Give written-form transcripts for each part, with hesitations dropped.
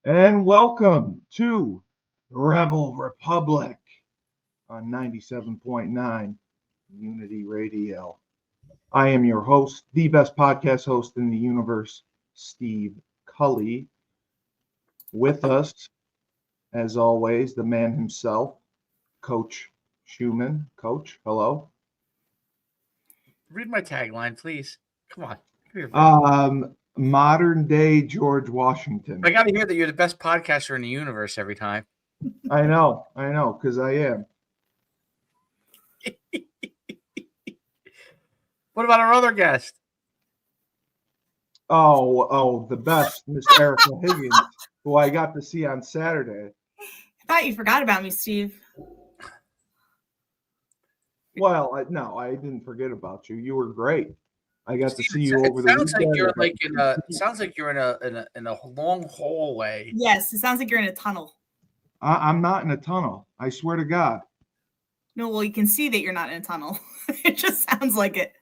And welcome to Rebel Republic on 97.9 Unity Radio. I am your host, the best podcast host in the universe, Steve Cully. With us, as always, the man himself, Coach Schumann. Coach, hello. Read my tagline, please. Come on. Modern day George Washington. I got to hear that you're the best podcaster in the universe every time. I know, because I am. What about our other guest? Oh, the best, Miss Erica Higgins, who I got to see on Saturday. I thought you forgot about me, Steve. Well, no, I didn't forget about you. You were great. I got to see you over the sounds weekend. Like you're like in a. It sounds like you're in a long hallway. Yes, it sounds like you're in a tunnel. I'm not in a tunnel. I swear to God. No, well, you can see that you're not in a tunnel. It just sounds like it.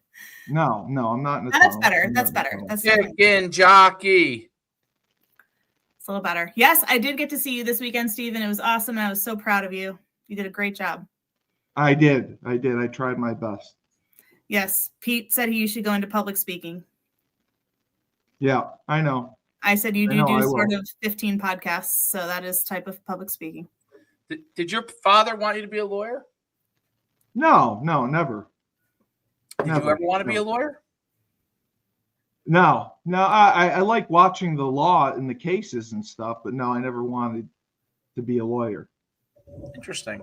No, I'm not in a tunnel. Better. That's better. That's again, jockey. It's a little better. Yes, I did get to see you this weekend, Steve, and it was awesome. I was so proud of you. You did a great job. I did. I tried my best. Yes, Pete said he should go into public speaking. Yeah, I know. I said you do sort of 15 podcasts, so that is type of public speaking. Did your father want you to be a lawyer? No, never. Did you ever want to be a lawyer? No. I like watching the law and the cases and stuff, but no, I never wanted to be a lawyer. Interesting.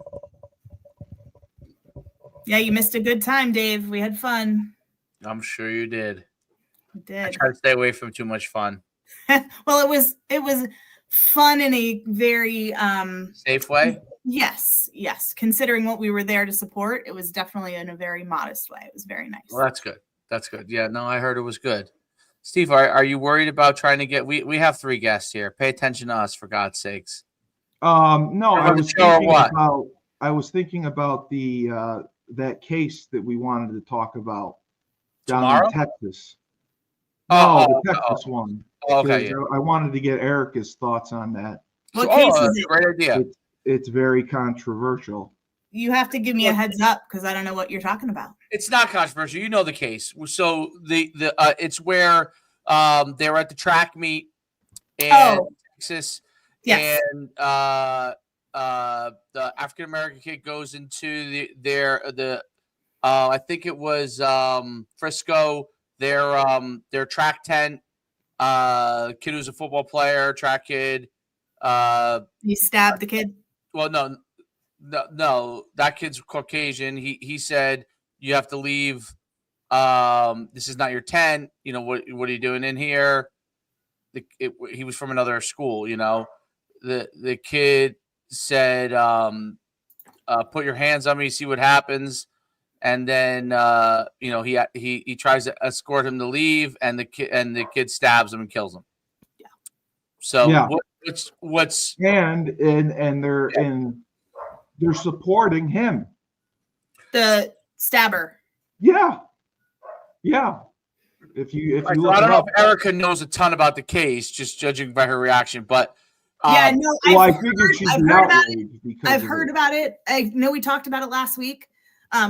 Yeah, you missed a good time, Dave. We had fun. I'm sure you did. We did. I try to stay away from too much fun. Well, it was fun in a very safe way. Yes. Considering what we were there to support, it was definitely in a very modest way. It was very nice. Well, that's good. Yeah, no, I heard it was good. Steve, are you worried about trying to get? We have 3 guests here. Pay attention to us, for God's sakes. No, I was thinking about the that case that we wanted to talk about down in Texas. The Texas one. Okay. Yeah. I wanted to get Erica's thoughts on that. What case is it? Great idea. It's very controversial. You have to give me a heads up because I don't know what you're talking about. It's not controversial. You know the case. So it's where they were at the track meet in Texas. Yes. And the African American kid goes into I think it was Frisco, their track tent. Kid who's a football player, track kid. You stabbed the kid? Well, no, that kid's Caucasian. He said you have to leave. This is not your tent. You know what are you doing in here? He was from another school. You know, the kid said, "Put your hands on me, see what happens." And then he tries to escort him to leave, and the kid stabs him and kills him. Yeah. So yeah. What's and they're supporting him. The stabber. Yeah. If you I don't know if Erica knows a ton about the case, just judging by her reaction, but I figured she'd be outraged because I've heard about it. I know we talked about it last week.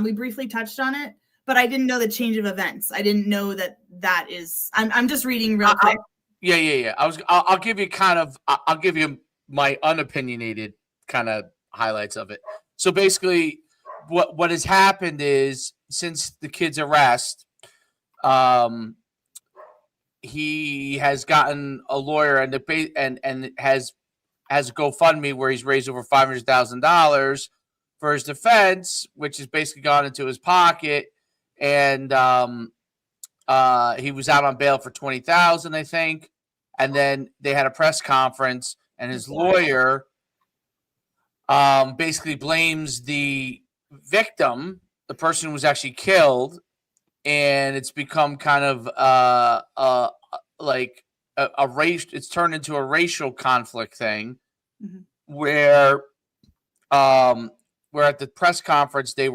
We briefly touched on it, but I didn't know the change of events. I didn't know that is. I'm just reading real quick. Yeah. I'll give you my unopinionated kind of highlights of it. So basically, what has happened is since the kid's arrest, he has gotten a lawyer and has a GoFundMe where he's raised over $500,000 for his defense, which has basically gone into his pocket, and he was out on bail for $20,000, I think. And then they had a press conference, and his lawyer basically blames the victim, the person who was actually killed, and it's become kind of like a race. It's turned into a racial conflict thing, where at the press conference they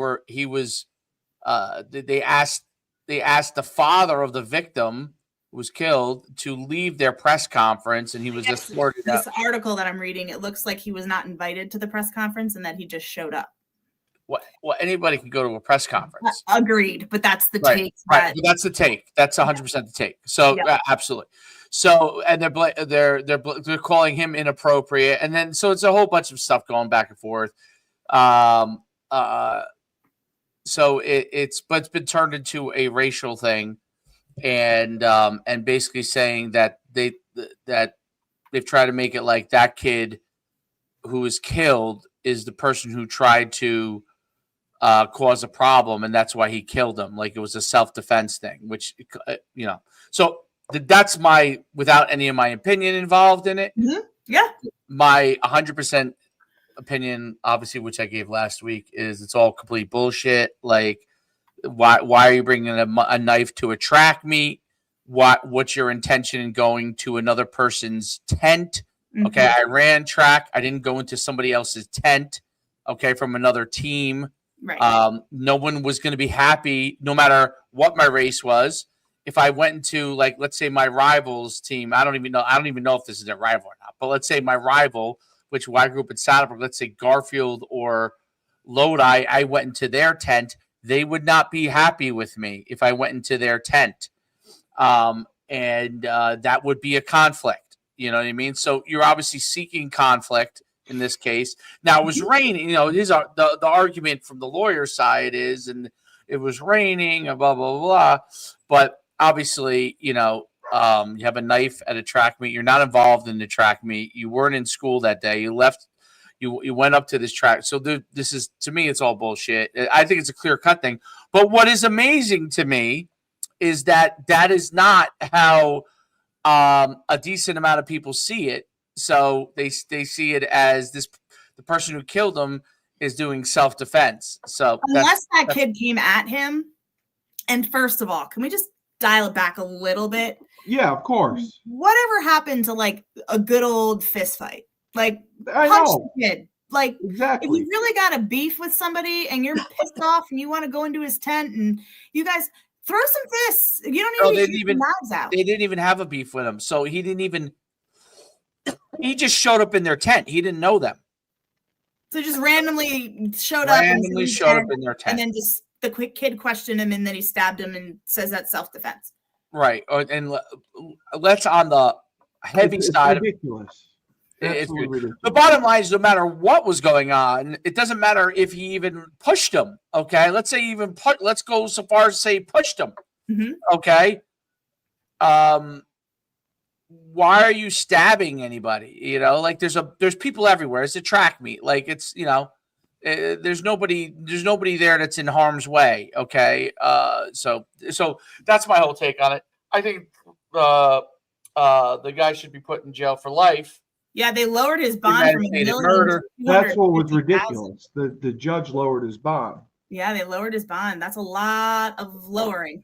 asked the father of the victim was killed to leave their press conference, and he was escorted out. This article that I'm reading, it looks like he was not invited to the press conference and that he just showed up. Well, anybody can go to a press conference. Agreed, but that's the Right, take. right. But that's the take. That's 100% the take. So absolutely. So, and they're calling him inappropriate, and then so it's a whole bunch of stuff going back and forth. So it's been turned into a racial thing, and basically saying that they've tried to make it like that kid who was killed is the person who tried to cause a problem, and that's why he killed him. Like it was a self-defense thing, which So that's my, without any of my opinion involved in it. Mm-hmm. Yeah, my 100% opinion, obviously, which I gave last week, is it's all complete bullshit. Like, why are you bringing a knife to a track meet? What's your intention in going to another person's tent? Mm-hmm. Okay, I ran track. I didn't go into somebody else's tent. Okay, from another team. Right. No one was going to be happy, no matter what my race was. If I went into, like, let's say my rival's team, I don't even know if this is a rival or not, but let's say my rival, which I grew up in Saddlebrook, let's say Garfield or Lodi, I went into their tent, they would not be happy with me if I went into their tent. And that would be a conflict. You know what I mean? So you're obviously seeking conflict in this case. Now, it was raining. The argument from the lawyer side is, and it was raining and blah, blah, blah. But obviously, you have a knife at a track meet. You're not involved in the track meet. You weren't in school that day. You left. You went up to this track. So this is, to me, it's all bullshit. I think it's a clear-cut thing. But what is amazing to me is that is not how a decent amount of people see it. So they see it as the person who killed him is doing self-defense. So unless that kid came at him, and first of all, can we just dial it back a little bit? Yeah, of course. Whatever happened to like a good old fist fight? Like, I punch know. the kid. Like, exactly. If you really got a beef with somebody and you're pissed off and you want to go into his tent and you guys throw some fists. You don't need to shoot knives out. They didn't even have a beef with him. So he just showed up in their tent. He didn't know them. So just randomly showed up in their tent. And then just the quick kid questioned him and then he stabbed him and says that's self-defense. Right. And let's on the heavy side. It's ridiculous. It's ridiculous. The bottom line is, no matter what was going on, it doesn't matter if he even pushed him. Okay. Let's say let's go so far as to say pushed him. Mm-hmm. Okay. Why are you stabbing anybody? Like there's people everywhere. It's a track meet. Like it's, there's nobody there that's in harm's way. Okay. So that's my whole take on it. I think the guy should be put in jail for life. Yeah, they lowered his bond from $1 million. Murder. That's what was ridiculous. The judge lowered his bond. Yeah, they lowered his bond. That's a lot of lowering.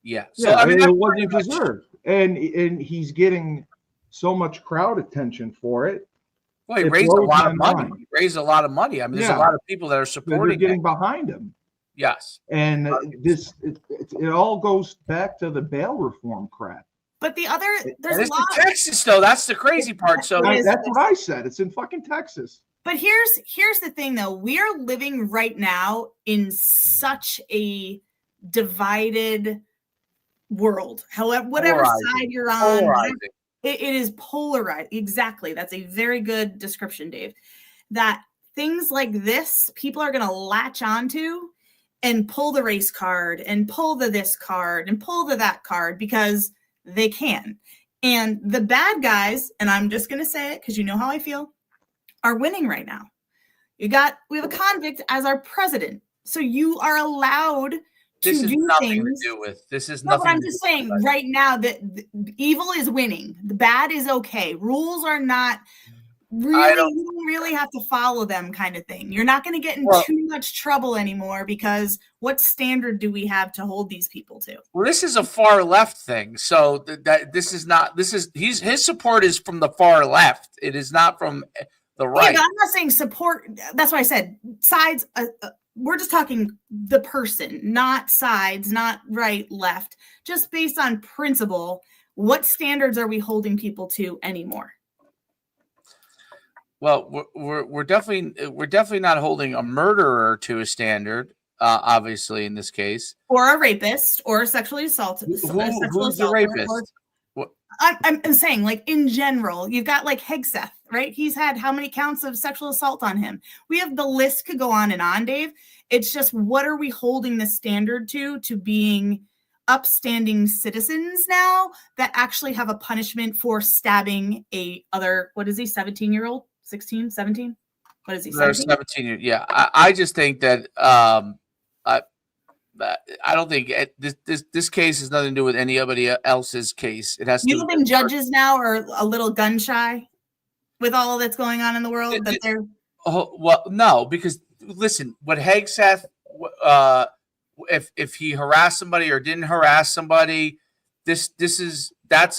Yeah. So I mean, it wasn't deserved. And he's getting so much crowd attention for it. Well, he raised a lot of money. He raised a lot of money. I mean, there's a lot of people that are supporting. They're getting behind him. Yes. And it all goes back to the bail reform crap. But there's a lot. In Texas, though. That's the crazy part. So that's what I said. It's in fucking Texas. But here's the thing, though. We are living right now in such a divided world. However, whatever side you're on, it is polarized. Exactly. That's a very good description, Dave. That things like this, people are going to latch onto and pull the race card and pull the this card and pull the that card because they can. And the bad guys, and I'm just going to say it because you know how I feel, are winning right now. We have a convict as our president. So you are allowed to this is do nothing things. To do with this is no, nothing. But I'm just saying right now that evil is winning. The bad is okay. Rules are not really, you don't really have to follow them, kind of thing. You're not going to get in too much trouble anymore because what standard do we have to hold these people to? Well, this is a far left thing. So his support is from the far left. It is not from the right. Yeah, I'm not saying support. That's why I said sides. we're just talking the person, not sides, not right, left, just based on principle. What standards are we holding people to anymore? Well, we're definitely not holding a murderer to a standard, obviously in this case, or a rapist, or a sexually assaulted. Who's the rapist? I'm saying, like, in general, you've got like Hegseth, right? He's had how many counts of sexual assault on him? We have the list could go on and on, Dave. It's just, what are we holding the standard to being upstanding citizens now that actually have a punishment for stabbing a other, what is he, 17-year-old, 16, 17? What is he, 17? Yeah, I just think that I don't think this case has nothing to do with anybody else's case. It has to. You don't think judges now are a little gun shy with all that's going on in the world? Well, no, because listen, what Hegseth, if he harassed somebody or didn't harass somebody, that's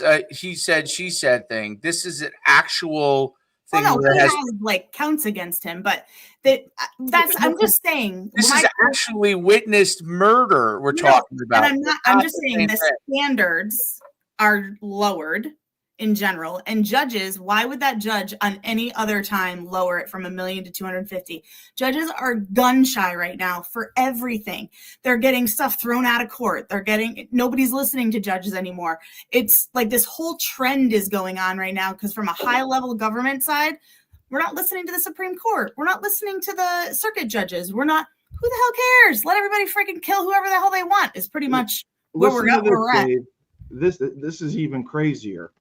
a he said she said thing. This is an actual thing. Well, no, he has like counts against him, but that's I'm just saying this is actually witnessed murder we're talking about. And I'm just saying the standards are lowered in general, and judges, why would that judge on any other time lower it from $1 million to 250? Judges are gun shy right now for everything. They're getting stuff thrown out of court. Nobody's listening to judges anymore. It's like this whole trend is going on right now, because from a high level government side, we're not listening to the Supreme Court. We're not listening to the circuit judges. We're not, who the hell cares? Let everybody freaking kill whoever the hell they want is pretty much where we're at. This is even crazier.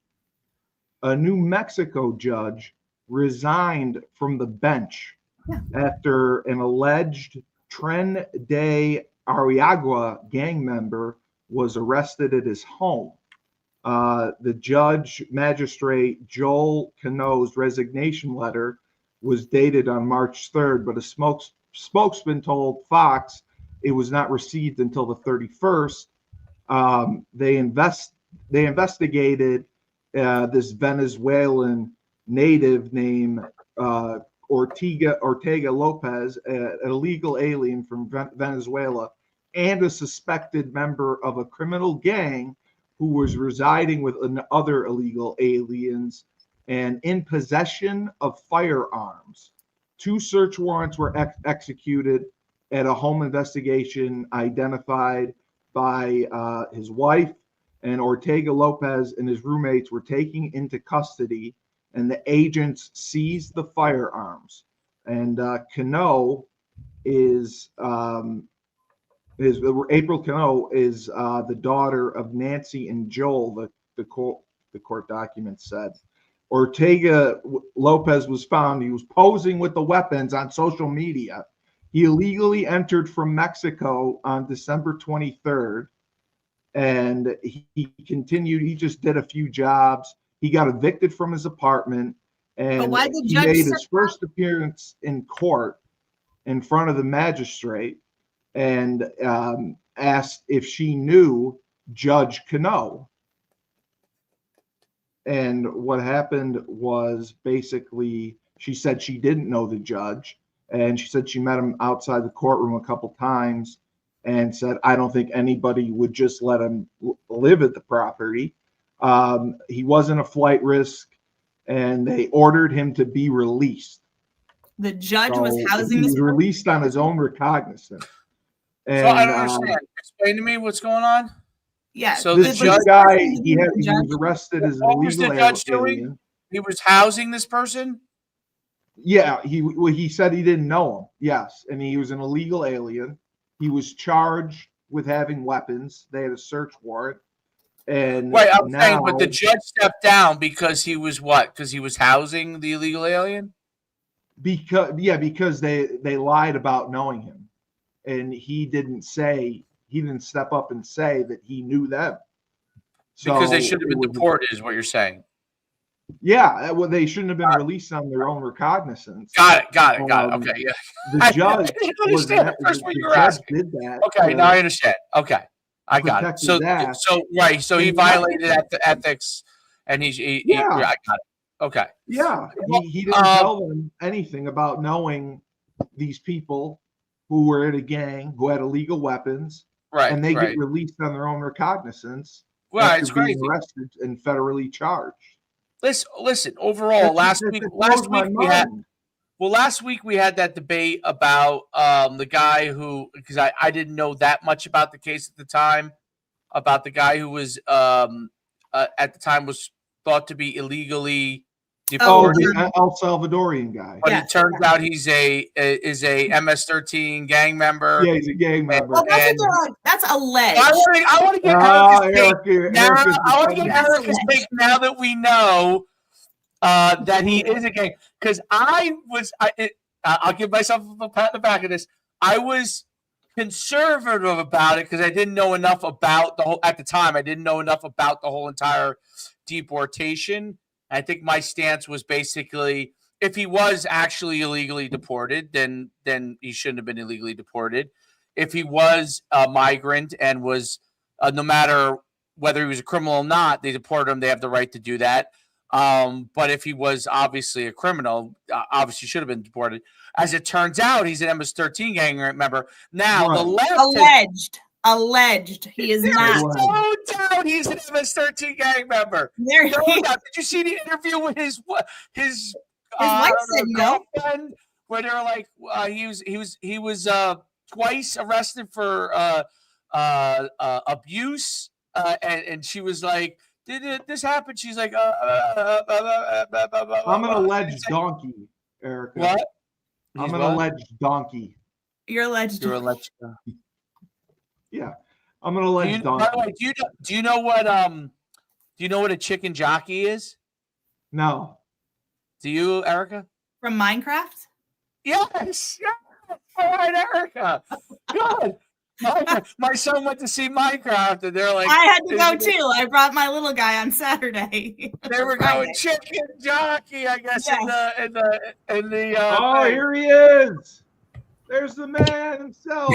A New Mexico judge resigned from the bench after an alleged Tren de Ariagua gang member was arrested at his home. The judge, magistrate Joel Cano's resignation letter was dated on March 3rd, but a spokesman told Fox it was not received until the 31st. They investigated this Venezuelan native named Ortega Lopez, an illegal alien from Venezuela, and a suspected member of a criminal gang who was residing with other illegal aliens and in possession of firearms. 2 search warrants were executed at a home investigation identified by his wife, and Ortega Lopez and his roommates were taken into custody, and the agents seized the firearms. And Cano is April Cano is the daughter of Nancy and Joel. The court document said Ortega Lopez was found. He was posing with the weapons on social media. He illegally entered from Mexico on December 23rd. And he continued. He just did a few jobs. He got evicted from his apartment, and he made his first appearance in court in front of the magistrate and asked if she knew Judge Cano. And what happened was, basically, she said she didn't know the judge, and she said she met him outside the courtroom a couple times, and said, I don't think anybody would just let him live at the property. He wasn't a flight risk, and they ordered him to be released. The judge was housing this. He was released on his own recognizance. And, so I don't understand. Explain to me what's going on. Yeah. So this guy, he was arrested as an illegal alien. What was the judge doing? He was housing this person? Yeah, he said he didn't know him. Yes, and he was an illegal alien. He was charged with having weapons. They had a search warrant. And wait, I'm saying, but the judge stepped down because he was what? Because he was housing the illegal alien? Because they lied about knowing him, and he didn't step up and say that he knew them. Because they should have been deported, is what you're saying. Yeah, well, they shouldn't have been released on their own recognizance. Got it. Okay, yeah. The judge did that. Okay, now I understand. Okay, I got it. So he violated ethics, and I got it. Okay. Yeah, he didn't tell them anything about knowing these people, who were in a gang who had illegal weapons, Right. and they right. get released on their own recognizance Well, after it's being crazy. arrested and federally charged. Listen. Overall, last week we had that debate about the guy who, because I didn't know that much about the case at the time, about the guy who was at the time was thought to be illegally deported. The El Salvadorian guy. But it turns out he's a MS-13 gang member. Yeah, he's a gang member. Well, that's alleged. I want to get Erica's take now that we know that he is a gang. Because I'll give myself a pat on the back of this. I was conservative about it because I didn't know enough about at the time. I didn't know enough about the whole entire deportation. I think my stance was basically, if he was actually illegally deported, then he shouldn't have been illegally deported. If he was a migrant and was, no matter whether he was a criminal or not, they deported him. They have the right to do that. But if he was obviously a criminal, obviously should have been deported. As it turns out, he's an MS-13 gang member. Now, the left alleged. He is not. No doubt he's an MS-13 gang member. No doubt. Did you see the interview with his wife said no? Where they're like, he was twice arrested for abuse, and she was like, did this happen? She's like, I'm an alleged donkey, Erica. What? I'm an alleged donkey. You're alleged. Yeah, I'm an alleged donkey. By the way, do you know what a chicken jockey is? No. Do you, Erica? From Minecraft? Yes. All right, Erica. Good. My son went to see Minecraft, and they're like, I had to go too. I brought my little guy on Saturday. They were going chicken jockey, I guess. Yes. In the. Oh, here he is. There's the man himself,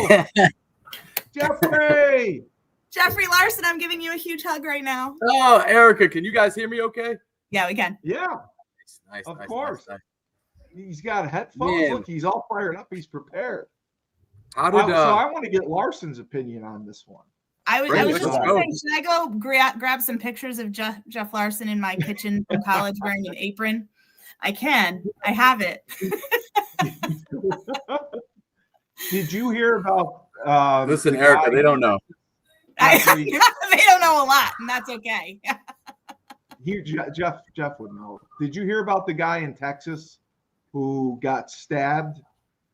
Jeffrey. Jeffrey Larson, I'm giving you a huge hug right now. Oh, Erica, can you guys hear me? Okay. Yeah, we can. Yeah. Nice. Of course. Nice. He's got headphones. Man. Look, he's all fired up. He's prepared. So I want to get Larson's opinion on this one. I was just saying, should I go grab some pictures of Jeff Larson in my kitchen from college wearing an apron? I can. I have it. Did you hear about? Listen, Erica, they don't know. They don't know a lot, and that's okay. Jeff would know. Did you hear about the guy in Texas who got stabbed?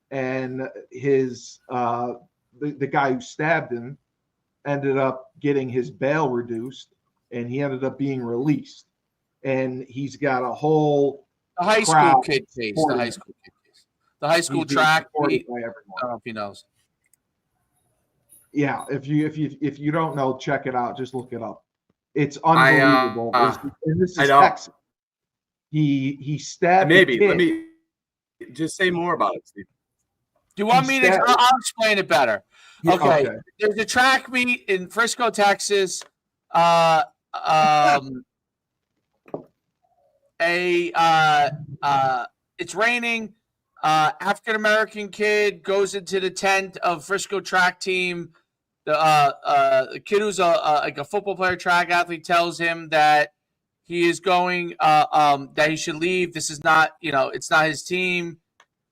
And his the guy who stabbed him ended up getting his bail reduced, and he ended up being released. And he's got a whole high school kid case. The high school track meet. I don't know if he knows. Yeah, if you don't know, check it out. Just look it up. It's unbelievable. And this is Texas. He stabbed. Maybe let me just say more about it, Steve. Do you want me to? I'll explain it better. Okay. There's a track meet in Frisco, Texas. It's raining. African American kid goes into the tent of Frisco track team. The kid who's like a football player, track athlete, tells him that he is going. That he should leave. This is not. It's not his team.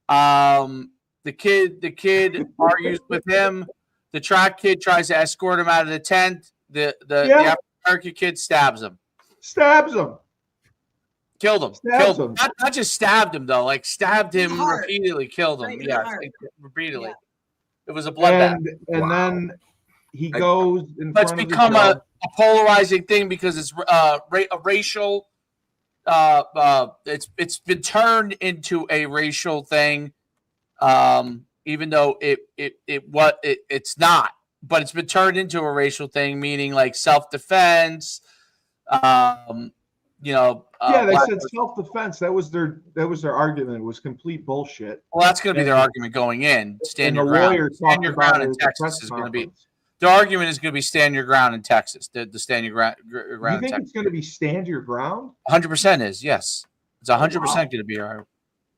The kid argues with him. The track kid tries to escort him out of the tent. The African American kid stabs him. Killed him. Not just stabbed him though, like stabbed him repeatedly, killed him. Repeatedly. It was a bloodbath. And then he goes in front of become a polarizing thing because it's a racial. It's been turned into a racial thing. Even though it's not, but it's been turned into a racial thing, meaning like self-defense. They said self-defense. That was their argument. It was complete bullshit. Well, that's going to be their argument going in. Stand your ground. Stand your ground in Texas is going to be. Their argument is going to be stand your ground in Texas. The stand your ground. You think it's going to be stand your ground? 100% is, yes. It's 100% going to be our.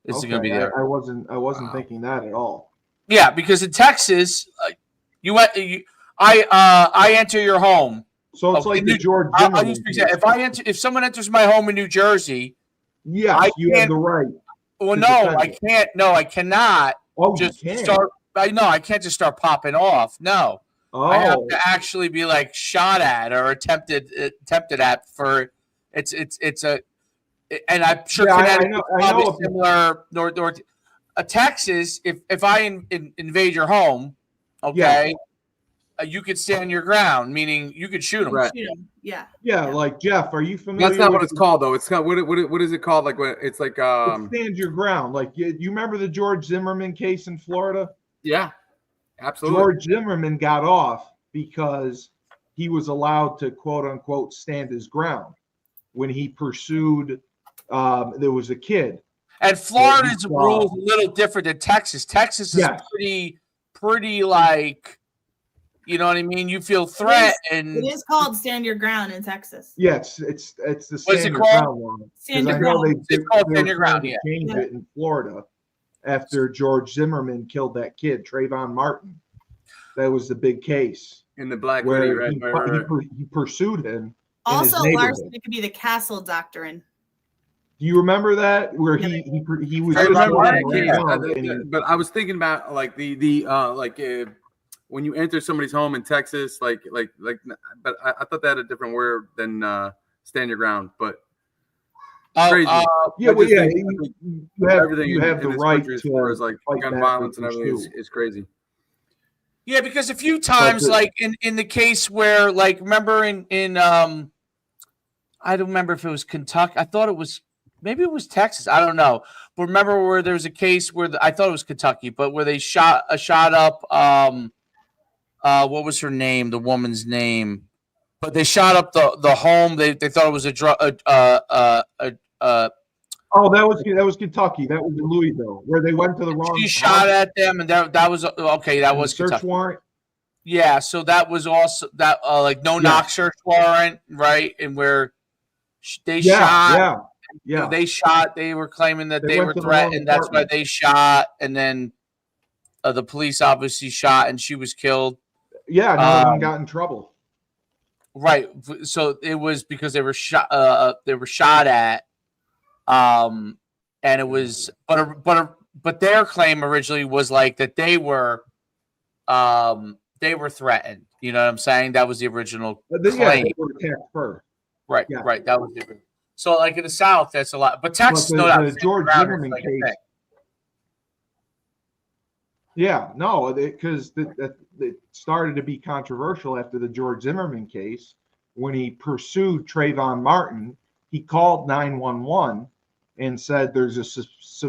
It's going to be there. I wasn't thinking that at all. Yeah, because in Texas, I enter your home. So it's Okay, like the George I'll Zimmerman use case. if someone enters my home in New Jersey, Yes, you have the right. Well, to no, defend I it. can't. No, I cannot. Oh, Just you can. start. I can't just start popping off. No, I have Oh, to actually be like shot at or attempted at for. It's a, and I'm sure Yeah, I Connecticut know- is I probably know. similar. North Texas, if I invade your home, okay, you could stand your ground, meaning you could shoot them. Right. Yeah. yeah. Like Jeff, are you familiar? That's not what with it's called, though. It's got what is it called? Like when it's like it stand your ground. Like you remember the George Zimmerman case in Florida? yeah, absolutely. George Zimmerman got off because he was allowed to quote unquote stand his ground when he pursued. There was a kid. And Florida's rules a little different than Texas. Texas is pretty like, you know what I mean? You feel threatened. It is called stand your ground in Texas. Yeah, it's the What's stand it your called? ground law. Stand your I know ground. It's called stand your ground. to Yeah. change it in Florida after George Zimmerman killed that kid, Trayvon Martin. That was the big case In the black where hoodie, right. he pursued him. Also, in his Larson, it could be the castle doctrine. Do you remember that where he was? I remember that pursuing case, around and he- but I was thinking about like when you enter somebody's home in Texas, but I thought that had a different word than stand your ground. But crazy. yeah, well, yeah, Everything you have in the this right country as far as like fight gun back violence and and everything pursue. is crazy. Yeah, because a few times, like in the case where, like, remember in I don't remember if it was Kentucky. I thought it was maybe it was Texas. I don't know. But remember where there was a case where I thought it was Kentucky, but where they shot up what was her name? The woman's name. But they shot up the home. They thought it was a drug. Oh, that was Kentucky. That was in Louisville, where they went to the wrong. She shot at them, and that was okay. That was search Kentucky. warrant. Yeah, so that was also that like no knock search warrant, right? And where they shot. Yeah. They shot. They were claiming that they were went to the threatened. wrong That's why apartment. they shot, and then the police obviously shot, and she was killed. Yeah, none of them got in trouble. Right. So it was because they were shot. They were shot at. And it was, but their claim originally was like that they were threatened. You know what I'm saying? That was the original claim. They were attacked first. Right. Yeah. Right. That was the. So like in the South, that's a lot, but Texas, the George Zimmerman case. Yeah, no, because it started to be controversial after the George Zimmerman case when he pursued Trayvon Martin. He called 911 and said there's a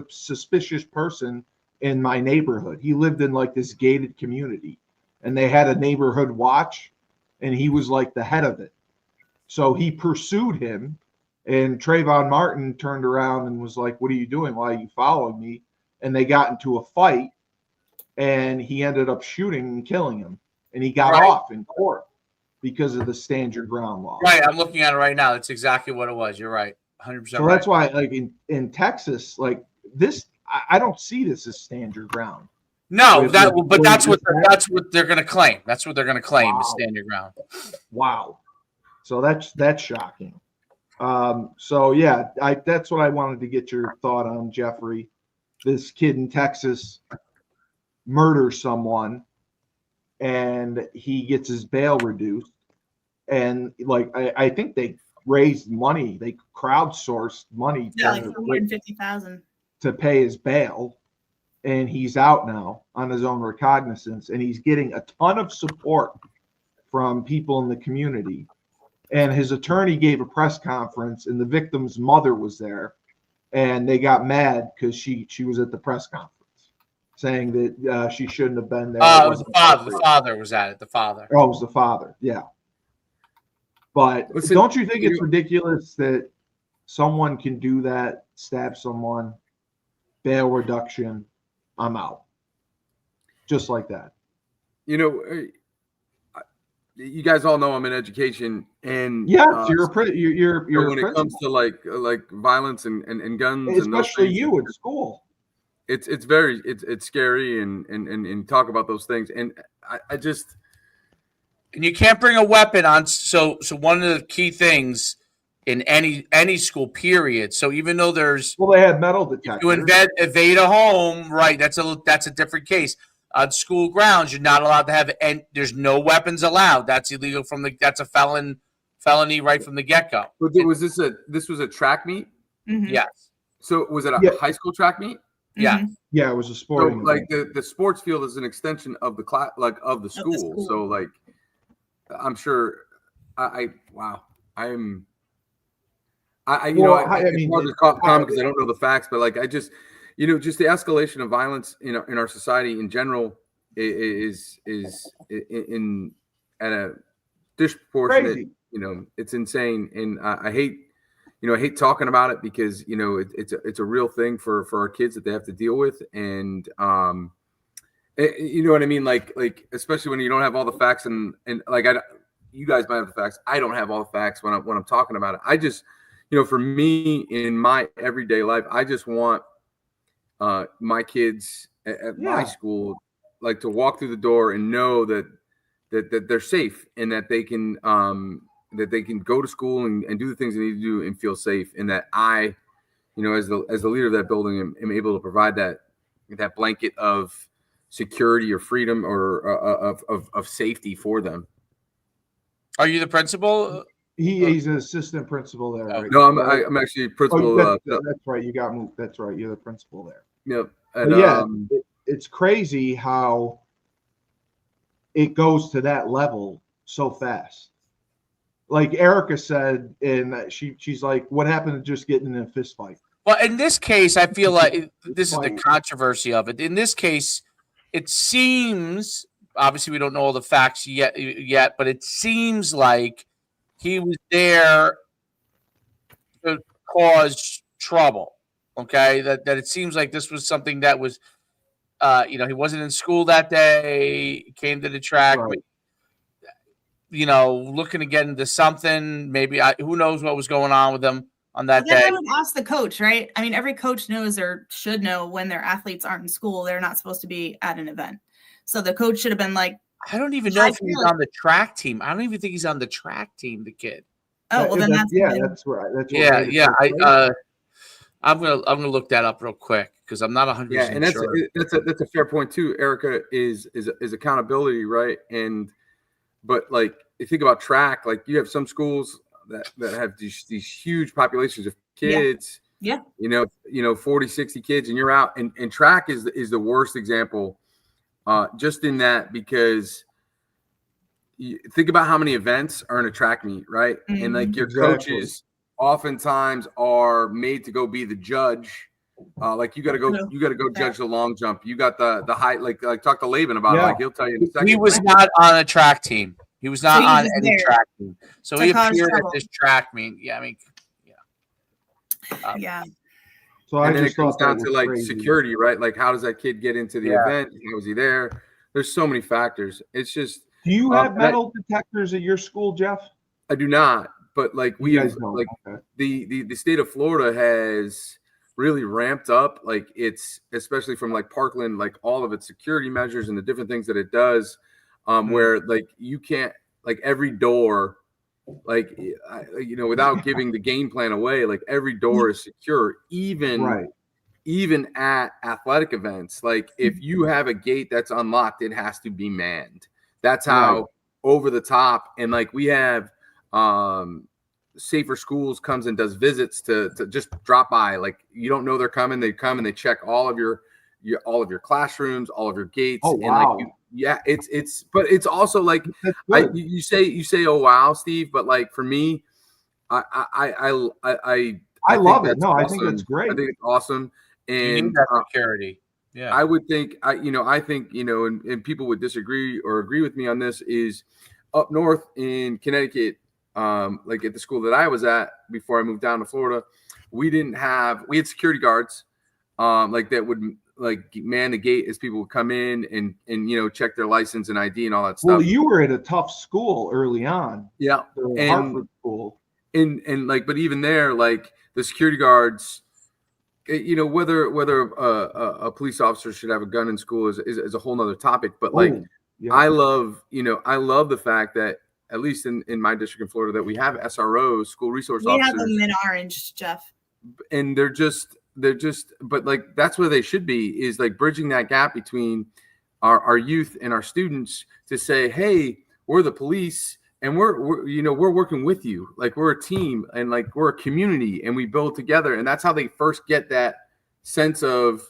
suspicious person in my neighborhood. He lived in like this gated community, and they had a neighborhood watch, and he was like the head of it. So he pursued him, and Trayvon Martin turned around and was like, "What are you doing? Why are you following me?" And they got into a fight, and he ended up shooting and killing him, and he got off in court because of the stand your ground law. Right, I'm looking at it right now. That's exactly what it was. You're right, 100%. So that's why, like in Texas, like this, I don't see this as stand your ground. No, that's what they're going to claim. That's what they're going to claim is stand your ground. Wow. So that's shocking. So yeah, that's what I wanted to get your thought on, Jeffrey. This kid in Texas murders someone, and he gets his bail reduced. And like I think they raised money, they crowdsourced money, like $450,000 to pay his bail, and he's out now on his own recognizance, and he's getting a ton of support from people in the community. And his attorney gave a press conference, and the victim's mother was there, and they got mad because she was at the press conference saying that she shouldn't have been there. It was the father. The father was at it. The father. Oh, it was the father. Yeah. But listen, don't you think it's ridiculous that someone can do that, stab someone, bail reduction, I'm out, just like that? You know, you guys all know I'm in education, and you're when it comes to like violence and guns, especially and you in school. it's very it's scary and talk about those things. And I just, and you can't bring a weapon on. So one of the key things in any school, period. So even though there's, well, they had metal detectors. You evade a home, right? That's a different case. On school grounds, you're not allowed to have, and there's no weapons allowed. That's illegal that's a felony right from the get go. But this was a track meet? Mhm. Yes. So was it a high school track meet? Yeah. Mhm. Yeah, it was a sporting. So like the sports field is an extension of the class, like of the school. So like, I'm sure. Wow. I mean, it's hard to comment because I don't know the facts, but like I just, just the escalation of violence in our society in general is in at a disproportionate. Crazy. It's insane, and I hate talking about it because it's a real thing for our kids that they have to deal with, and you know what I mean, like especially when you don't have all the facts, and like you guys might have the facts. I don't have all the facts when I'm talking about it. I just, for me in my everyday life, I just want my kids at my school, like, to walk through the door and know that they're safe, and that they can go to school and do the things they need to do and feel safe, and that I, as the leader of that building, am able to provide that blanket of security or freedom or of safety for them. Are you the principal? He's an assistant principal there. Right? No, I'm actually principal. That's right. You got moved. That's right. You're the principal there. Yep. And, it's crazy how it goes to that level so fast. Like Erica said, and she's like, "What happened to just getting in a fist fight?" Well, in this case, I feel like this is the controversy of it. In this case, it seems, obviously we don't know all the facts yet, but it seems like he was there to cause trouble. Okay, that it seems like this was something that was, he wasn't in school that day. He came to the track, right. Looking to get into something. Maybe who knows what was going on with them on that day. I would ask the coach, right? I mean, every coach knows or should know when their athletes aren't in school, they're not supposed to be at an event. So the coach should have been like, I don't even know if he's on the track team. I don't even think he's on the track team, the kid. Oh, well, then that's right. I'm gonna look that up real quick because I'm not 100% sure. That's a fair point too. Erica is accountability, right? But like, you think about track, like you have some schools that have these huge populations of kids. Yeah. 40, 60 kids, and you're out. And track is the worst example, just in that, because you think about how many events are in a track meet, right? Mm-hmm. And like, your coaches oftentimes are made to go be the judge. Like you got to go judge the long jump. You got the height, like talk to Laban about it. Like, he'll tell you in a second. He was not on a track team. He was not on any track team. So he appeared at this track meet. Yeah, I mean, yeah. So and then it comes down to like crazy security, right? Like, how does that kid get into the event? How was he there? There's so many factors. It's just. Do you have metal detectors at your school, Jeff? I do not, but like we have, like, okay. the state of Florida has really ramped up, like, it's, especially from like Parkland, like all of its security measures and the different things that it does, where like you can't, like, every door, like, without giving the game plan away, like every door is secure, even at athletic events. Like, if you have a gate that's unlocked, it has to be manned. That's how over the top. And like, we have Safer Schools comes and does visits to just drop by. Like, you don't know they're coming. They come and they check all of your classrooms, all of your gates. Oh, wow. And like, but it's also like, you say, oh, wow, Steve. But like, for me, I love it. No, awesome. I think that's great. I think it's awesome. And you need that security. Yeah, I would think, I think, and people would disagree or agree with me on this, is up north in Connecticut, like at the school that I was at before I moved down to Florida, we had security guards, like, that would like man the gate as people would come in and check their license and ID and all that stuff. Well, you were at a tough school early on. Yeah. The Hartford school. And like, but even there, like, the security guards, whether a police officer should have a gun in school is a whole nother topic. But I love the fact that at least in my district in Florida that we have SROs, school resource officers. We have them in Orange, Jeff. And they're just, but like that's where they should be, is like bridging that gap between our youth and our students to say, hey, we're the police and we're working with you. Like we're a team and like we're a community and we build together. And that's how they first get that sense of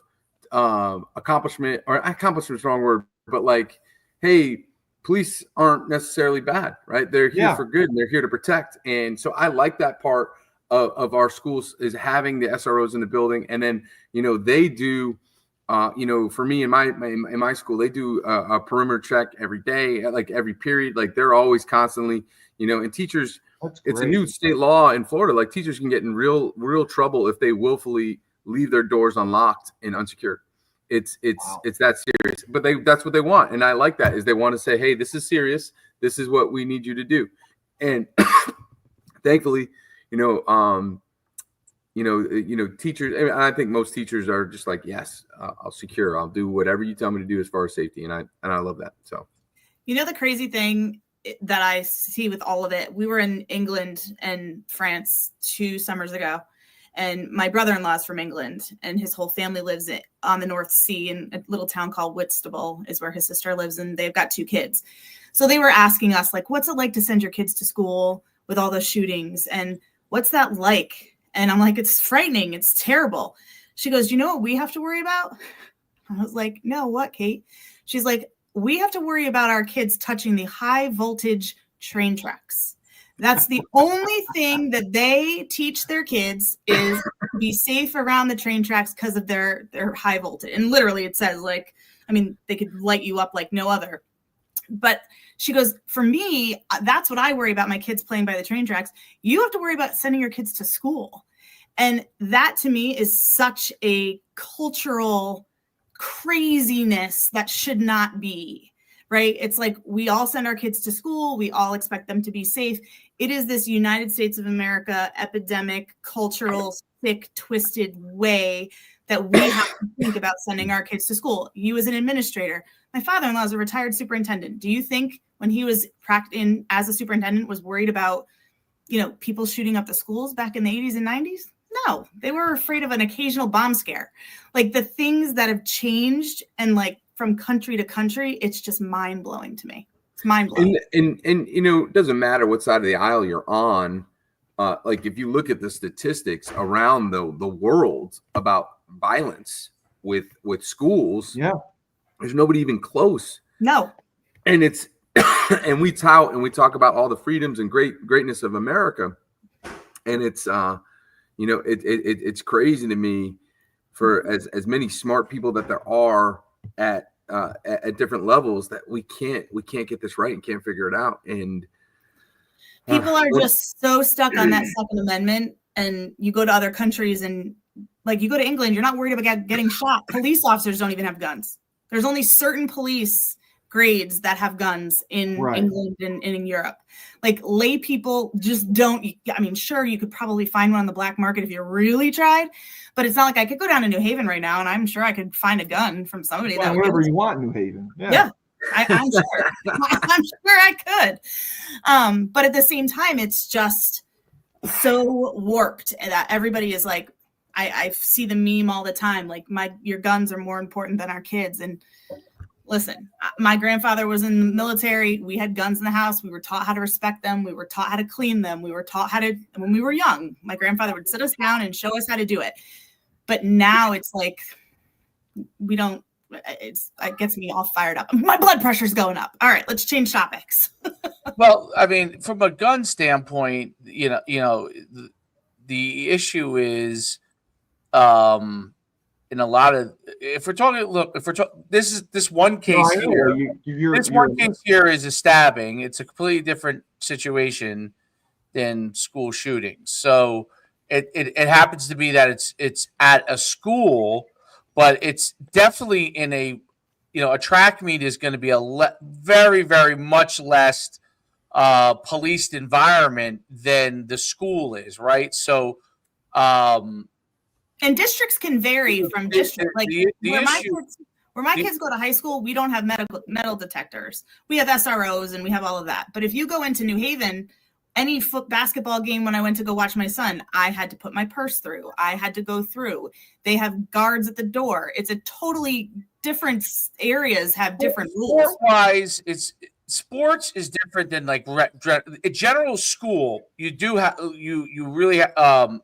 accomplishment, or accomplishment is the wrong word, but like, hey, police aren't necessarily bad, right? They're here for good and they're here to protect. And so I like that part of our schools, is having the SROs in the building. And then, they do, for me in my school, they do a perimeter check every day, like every period, like they're always constantly, and teachers, it's a new state law in Florida. Like teachers can get in real trouble if they willfully leave their doors unlocked and unsecured. It's that serious, but that's what they want. And I like that, is they want to say, hey, this is serious. This is what we need you to do. And thankfully, teachers, I think most teachers are just like, yes, I'll secure, I'll do whatever you tell me to do as far as safety. And I love that. So, the crazy thing that I see with all of it, we were in England and France 2 summers ago, and my brother-in-law is from England and his whole family lives on the North Sea in a little town called Whitstable is where his sister lives. And they've got 2 kids. So they were asking us, like, what's it like to send your kids to school with all those shootings? And what's that like? And I'm like, it's frightening. It's terrible. She goes, you know what we have to worry about? I was like, no, what, Kate? She's like, we have to worry about our kids touching the high voltage train tracks. That's the only thing that they teach their kids, is be safe around the train tracks because of their high voltage. And literally it says, like, they could light you up like no other. But she goes, for me, that's what I worry about, my kids playing by the train tracks. You have to worry about sending your kids to school. And that to me is such a cultural craziness that should not be, right? It's like we all send our kids to school. We all expect them to be safe. It is this United States of America epidemic, cultural, sick, twisted way that we have to think about sending our kids to school. You as an administrator, my father-in-law is a retired superintendent. Do you think when he was practicing as a superintendent was worried about, people shooting up the schools back in the 80s and 90s? No, they were afraid of an occasional bomb scare. Like the things that have changed and like from country to country, it's just mind blowing to me. It's mind blowing. And it doesn't matter what side of the aisle you're on. Like if you look at the statistics around the world about violence with schools, there's nobody even close. No. And it's and we tout and we talk about all the freedoms and greatness of America, and it's it's crazy to me for as many smart people that there are at different levels that we can't get this right and can't figure it out. And people are just so stuck on that Second Amendment. And you go to other countries and like you go to England, you're not worried about getting shot. Police officers don't even have guns. There's only certain police grades that have guns in England and in Europe. Like lay people just don't. Sure, you could probably find one on the black market if you really tried, but it's not like I could go down to New Haven right now and I'm sure I could find a gun from somebody. Well, wherever you want, New Haven. Yeah. I'm sure. I'm sure I could. But at the same time, it's just so warped that everybody is like, I see the meme all the time. Like your guns are more important than our kids. And listen, my grandfather was in the military. We had guns in the house. We were taught how to respect them. We were taught how to clean them. We were taught how to, when we were young, my grandfather would sit us down and show us how to do it. But now it's like, it gets me all fired up. My blood pressure's going up. All right, let's change topics. Well, from a gun standpoint, the issue is, in a lot of, this one case here is a stabbing. It's a completely different situation than school shootings. So it happens to be that it's at a school, but it's definitely in a track meet is going to be a very, very much less policed environment than the school is, right? So And districts can vary from district. Like where my kids go to high school, we don't have metal detectors. We have SROs and we have all of that. But if you go into New Haven, any basketball game, when I went to go watch my son, I had to put my purse through. I had to go through. They have guards at the door. It's a totally different areas have different rules. Sport-wise, sports is different than like a general school. You do have you really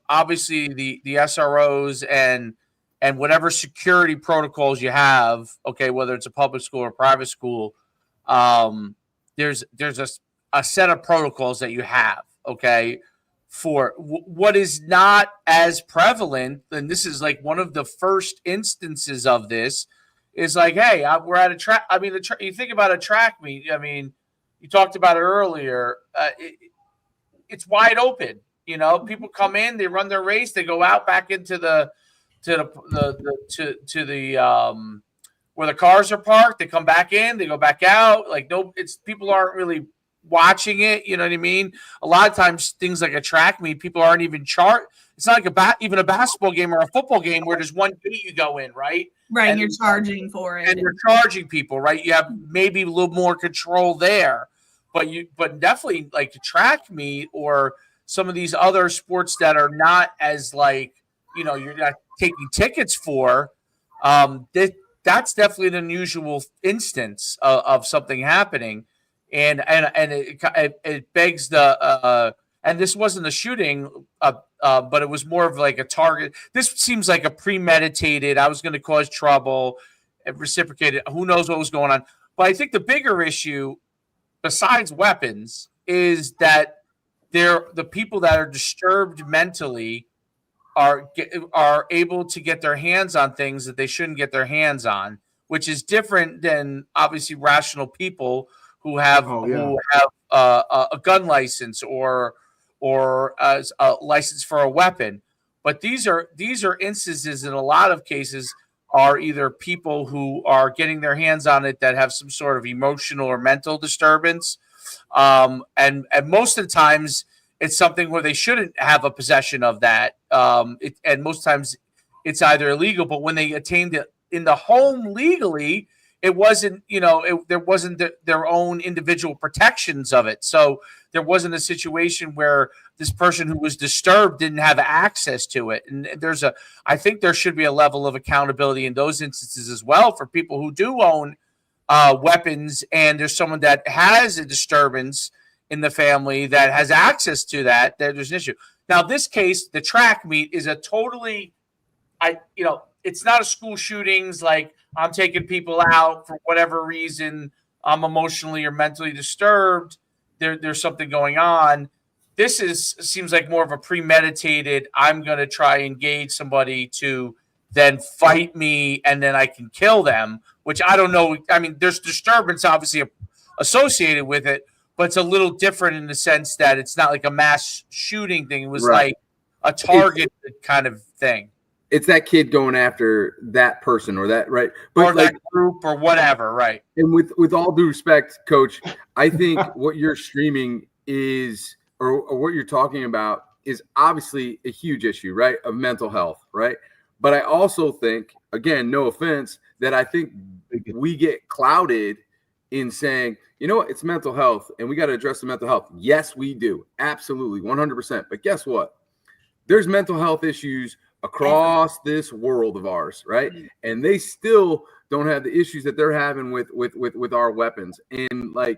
obviously the SROs and whatever security protocols you have. Okay, whether it's a public school or private school, there's a set of protocols that you have. Okay, for what is not as prevalent, and this is like one of the first instances of this. Is like, hey, we're at a track. I mean, you think about a track meet. I mean, you talked about it earlier. It's wide open. You know, people come in, they run their race, they go out back into the where the cars are parked. They come back in, they go back out. Like people aren't really watching it. You know what I mean? A lot of times, things like a track meet, people aren't even charged. It's not like even a basketball game or a football game where there's one gate you go in, right? Right, and you're charging for it. And you're charging people, right? You have maybe a little more control there. But definitely like the track meet or some of these other sports that are not as like, you know, you're not taking tickets for, that's definitely an unusual instance of something happening. And it begs and this wasn't a shooting, but it was more of like a target. This seems like a premeditated, I was going to cause trouble, reciprocated. Who knows what was going on? But I think the bigger issue, besides weapons, is that the people that are disturbed mentally are able to get their hands on things that they shouldn't get their hands on, which is different than obviously rational people who have a gun license or as a license for a weapon. But these are instances in a lot of cases are either people who are getting their hands on it that have some sort of emotional or mental disturbance. And most of the times it's something where they shouldn't have a possession of that. And most times it's either illegal, but when they attained it in the home legally, it wasn't, there wasn't their own individual protections of it. So there wasn't a situation where this person who was disturbed didn't have access to it. And I think there should be a level of accountability in those instances as well for people who do own weapons, and there's someone that has a disturbance in the family that has access to that. There's an issue. Now, this case, the track meet is a totally, it's not a school shootings like I'm taking people out for whatever reason. I'm emotionally or mentally disturbed. There's something going on. This seems like more of a premeditated, I'm going to try and engage somebody to then fight me and then I can kill them, which I don't know. I mean, there's disturbance obviously associated with it, but it's a little different in the sense that it's not like a mass shooting thing. It was like a targeted kind of thing. It's that kid going after that person or that, right? But or like, that group or whatever, right? And with all due respect, Coach, I think what you're streaming is, or what you're talking about is obviously a huge issue, right? Of mental health, right? But I also think, again, no offense, that I think we get clouded in saying, you know what, it's mental health and we got to address the mental health. Yes, we do. Absolutely. 100%. But guess what? There's mental health issues across this world of ours, right? And they still don't have the issues that they're having with our weapons. And I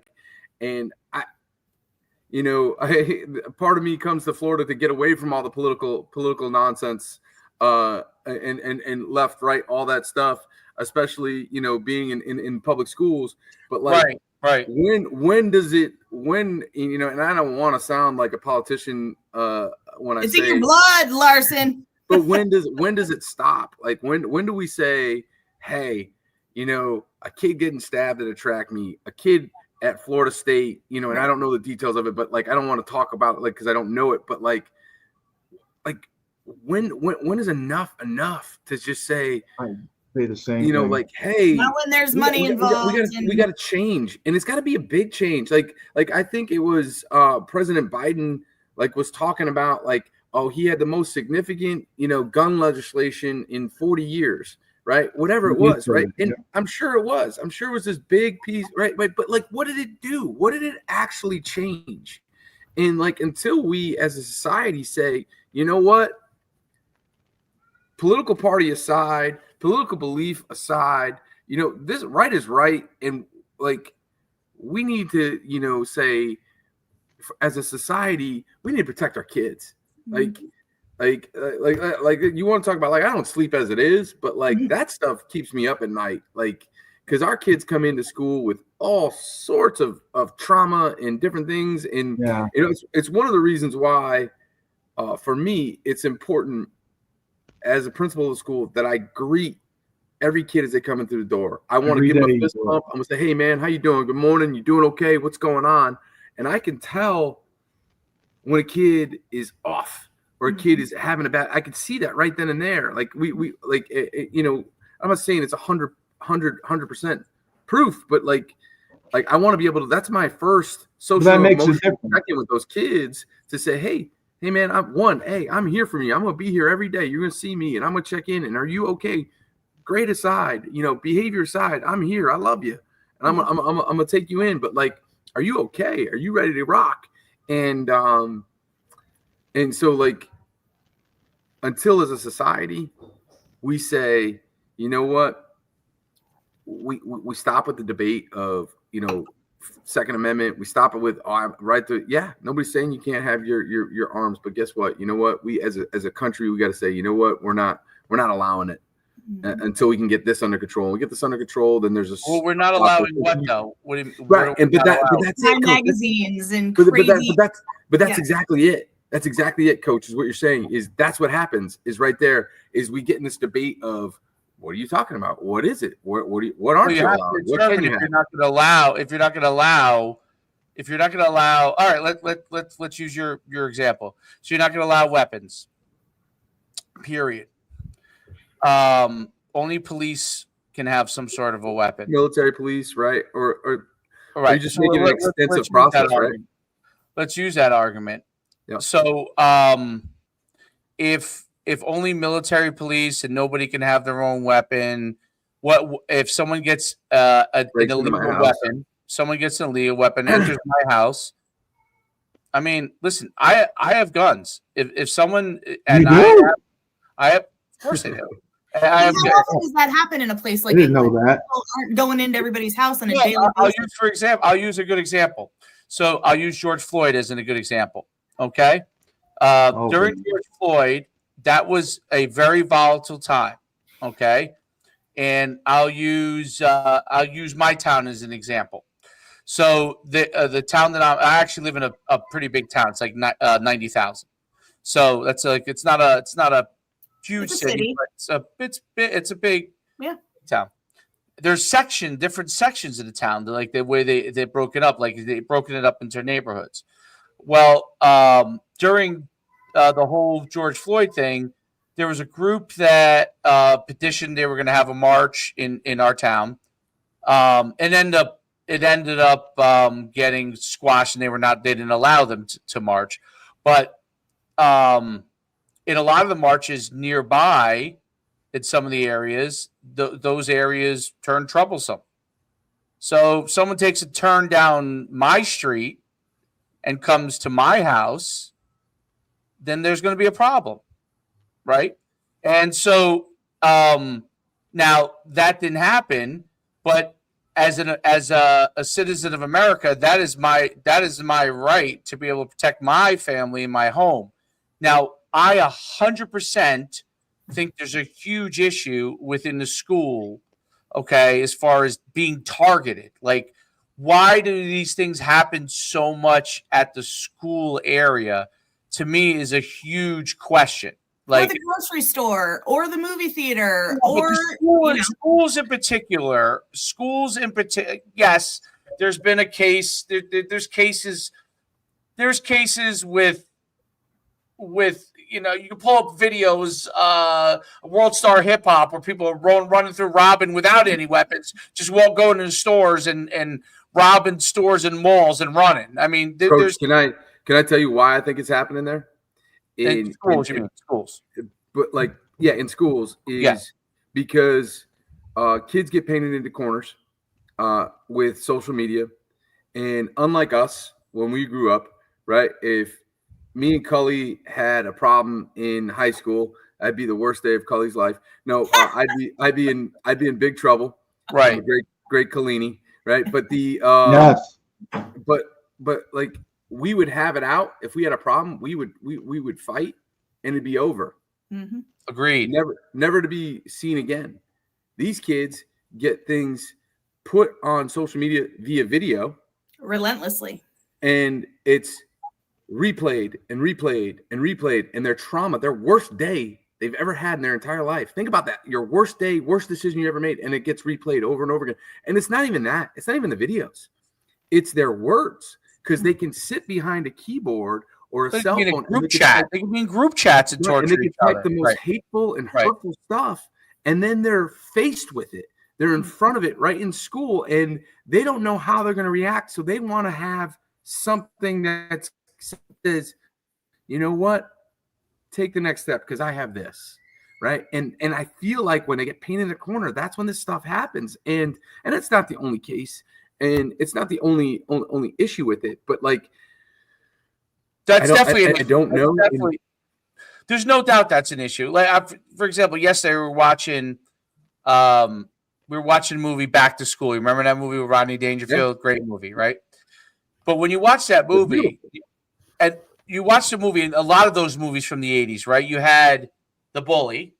part of me comes to Florida to get away from all the political nonsense and left, right, all that stuff, especially, being in public schools. But right. When and I don't want to sound like a politician when it's in your blood, Larson. But when does it stop? Like when do we say, hey, a kid getting stabbed at a track meet, a kid at Florida State, and I don't know the details of it, but like I don't want to talk about it because I don't know it, but like when is enough to just say I say the same thing. Like, hey, not when there's money involved. We got to change, and it's got to be a big change. Like I think it was President Biden was talking about oh, he had the most significant, gun legislation in 40 years, right? Whatever it was, right? And I'm sure it was. I'm sure it was this big piece, right? But like, what did it do? What did it actually change? And like, until we as a society say, you know what? Political party aside, political belief aside, this right is right. And like, we need to, say, as a society, we need to protect our kids. Like you want to talk about, like, I don't sleep as it is, but like that stuff keeps me up at night. Like, because our kids come into school with all sorts of trauma and different things. And, it's one of the reasons why, for me, it's important as a principal of the school that I greet every kid as they come in through the door. I want to give them a fist bump. I'm going to say, hey, man, how you doing? Good morning. You doing okay? What's going on? And I can tell when a kid is off or a kid is having a bad, I can see that right then and there. Like we like, I'm not saying it's 100% proof, but like I want to be able to, that's my first social emotional check-in with those kids to say, hey man, I'm here for you. I'm going to be here every day. You're going to see me and I'm going to check in. And are you okay? Grade aside, behavior aside, I'm here. I love you. And I'm going to take you in, but like, are you okay? Are you ready to rock? And so like, until as a society, we say, you know what? We stop with the debate of, Second Amendment. We stop it with, nobody's saying you can't have your arms, but guess what? You know what? We as a country, we got to say, you know what? We're not allowing it until we can get this under control. When we get this under control, then there's well, we're not allowing what though? What do you, right? And but that's it, magazines and crazy. But that's exactly it. That's exactly it, Coach. Is what you're saying. Is that's what happens? Is right there. Is we get in this debate of, what are you talking about? What is it? What aren't you allowing? What can you have? If you're not going to allow, all right, let's use your example. So you're not going to allow weapons. Period. Only police can have some sort of a weapon. Military police, right? Or right. you just making an extensive process, right? Let's use that argument. Yeah. So, if only military police and nobody can have their own weapon, what if someone gets an illegal weapon? Someone gets an illegal weapon, enters my house. I mean, listen, I have guns. If someone and I have, of course I do. How often does that happen in a place like? I didn't know that. People aren't going into everybody's house on a daily basis. I'll use a good example. So I'll use George Floyd as a good example. Okay. During George Floyd, that was a very volatile time. Okay. And I'll use my town as an example. So the town that I actually live in a pretty big town. It's like 90,000. So that's like, it's not a huge city, but it's a big town. There's different sections of the town. Like the way they broken up, like they broken it up into neighborhoods. Well, during the whole George Floyd thing, there was a group that petitioned they were going to have a march in our town, and it ended up getting squashed, and they didn't allow them to march. But in a lot of the marches nearby, in some of the areas, those areas turn troublesome. So if someone takes a turn down my street and comes to my house, then there's going to be a problem, right? And so now that didn't happen, but as a citizen of America, that is my right to be able to protect my family and my home. Now, I 100% think there's a huge issue within the school, okay, as far as being targeted. Like, why do these things happen so much at the school area? To me, is a huge question. Like or the grocery store or the movie theater schools in particular. Yes, there's been a case. There's cases with you can pull up videos, World Star Hip Hop, where people are running through robbing without any weapons, just going into stores and robbing stores and malls and running. I mean, Coach, can I tell you why I think it's happening there? in schools, you mean schools? But like, yeah, in schools is because kids get painted into corners with social media. And unlike us, when we grew up, right, if me and Cully had a problem in high school, that'd be the worst day of Cully's life. No, I'd be in big trouble. Right. Great Collini, right? But the yes, but like we would have it out. If we had a problem, we would fight and it'd be over. Mm-hmm. Agreed. Never to be seen again. These kids get things put on social media via video relentlessly, and it's replayed and replayed and replayed, and their trauma, their worst day they've ever had in their entire life. Think about that. Your worst day, worst decision you ever made, and it gets replayed over and over again. And it's not even that. It's not even the videos. It's their words, because they can sit behind a keyboard or a cell phone. Group chat. They can be in group chats and torture and they each can other. type the most hateful and hurtful stuff, and then they're faced with it. They're in front of it right in school, and they don't know how they're going to react. So they want to have something that says, you know what? Take the next step because I have this, right? And I feel like when they get painted in a corner, that's when this stuff happens. And it's not the only case, and it's not the only issue with it. But like, that's definitely. I don't know. There's no doubt that's an issue. Like, for example, yesterday we were watching a movie, Back to School. You remember that movie with Rodney Dangerfield? Yeah. Great movie, right? But when you watch that movie, and you watch the movie, and a lot of those movies from the 80s, right? You had the bully,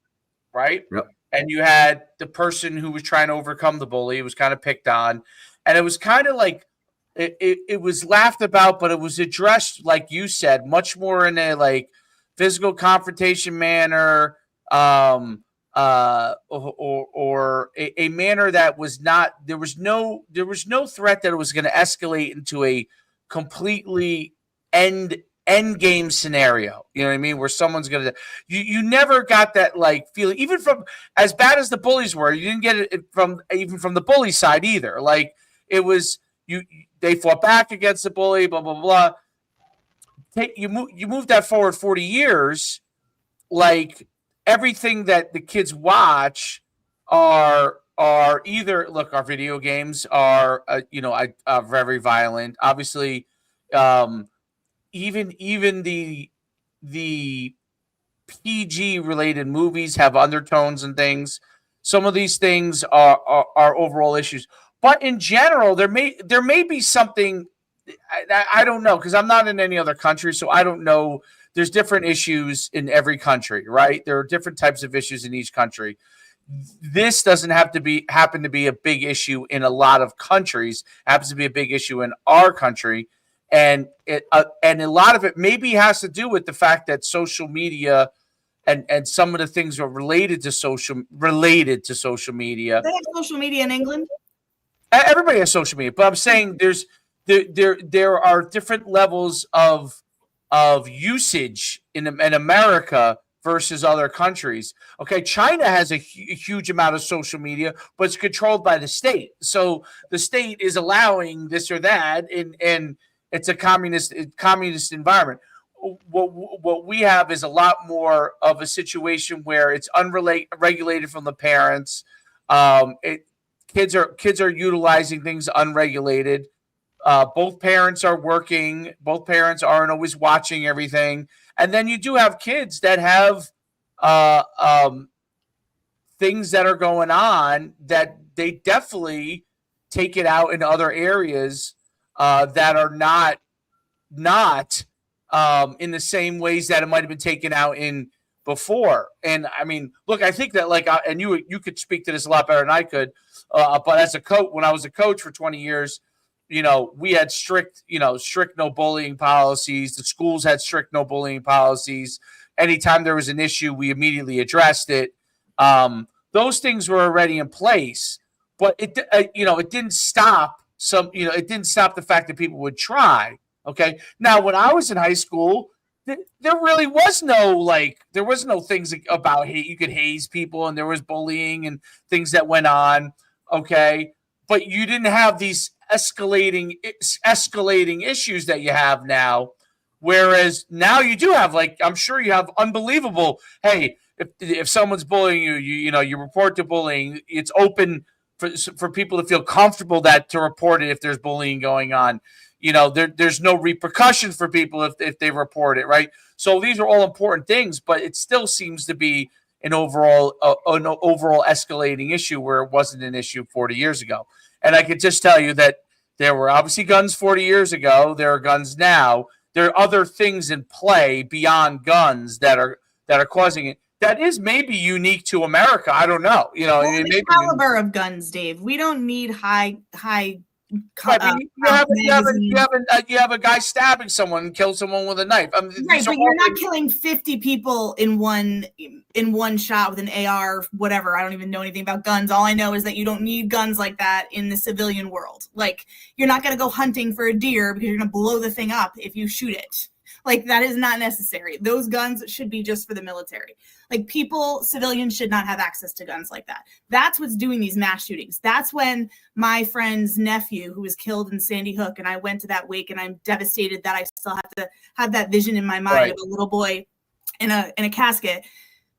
right? Yep. And you had the person who was trying to overcome the bully. It was kind of picked on. And it was kind of like, it was laughed about, but it was addressed, like you said, much more in a like physical confrontation manner, or a manner that was not, there was no threat that it was going to escalate into a completely end game scenario. You know what I mean? Where someone's going to, you never got that like feeling, even from as bad as the bullies were, you didn't get it from the bully side either. Like it was, they fought back against the bully, blah, blah, blah. You move that forward 40 years, like everything that the kids watch are either, look, our video games are, very violent. Obviously, even the PG related movies have undertones and things. Some of these things are overall issues, but in general, there may be something. I don't know, because I'm not in any other country, so I don't know. There's different issues in every country, right? There are different types of issues in each country. This doesn't happen to be a big issue in a lot of countries. It happens to be a big issue in our country, and a lot of it maybe has to do with the fact that social media and some of the things are related to social media. They have social media in England. Everybody has social media, but I'm saying there are different levels of usage in America versus other countries. Okay, China has a huge amount of social media, but it's controlled by the state. So the state is allowing this or that, and it's a communist environment. What we have is a lot more of a situation where it's unregulated from the parents. Kids are utilizing things unregulated. Both parents are working. Both parents aren't always watching everything. And then you do have kids that have things that are going on that they definitely take it out in other areas that are not in the same ways that it might have been taken out in before. And I mean, look, I think that and you could speak to this a lot better than I could. But as a coach, when I was a coach for 20 years, we had strict no bullying policies. The schools had strict no bullying policies. Anytime there was an issue, we immediately addressed it. Those things were already in place, but it didn't stop it didn't stop the fact that people would try. Okay. Now, when I was in high school, there really was no things about hate. You could haze people, and there was bullying and things that went on. Okay. But you didn't have these escalating issues that you have now, Whereas now you do have, like, I'm sure you have unbelievable, hey, if someone's bullying you, you report to bullying. It's open for people to feel comfortable to report it if there's bullying going on. There's no repercussions for people if they report it, right? So these are all important things, but it still seems to be an overall escalating issue where it wasn't an issue 40 years ago. And I could just tell you that there were obviously guns 40 years ago. There are guns now. There are other things in play beyond guns that are causing it. That is maybe unique to America. I don't know. The caliber of guns, Dave. We don't need high. You have a guy stabbing someone and kill someone with a knife. Right, but you're not killing 50 people in one shot with an AR, whatever. I don't even know anything about guns. All I know is that you don't need guns like that in the civilian world. Like, you're not going to go hunting for a deer because you're going to blow the thing up if you shoot it. Like, that is not necessary. Those guns should be just for the military. Like, civilians should not have access to guns like that. That's what's doing these mass shootings. That's when my friend's nephew, who was killed in Sandy Hook, and I went to that wake, and I'm devastated that I still have to have that vision in my mind of a little boy in a casket.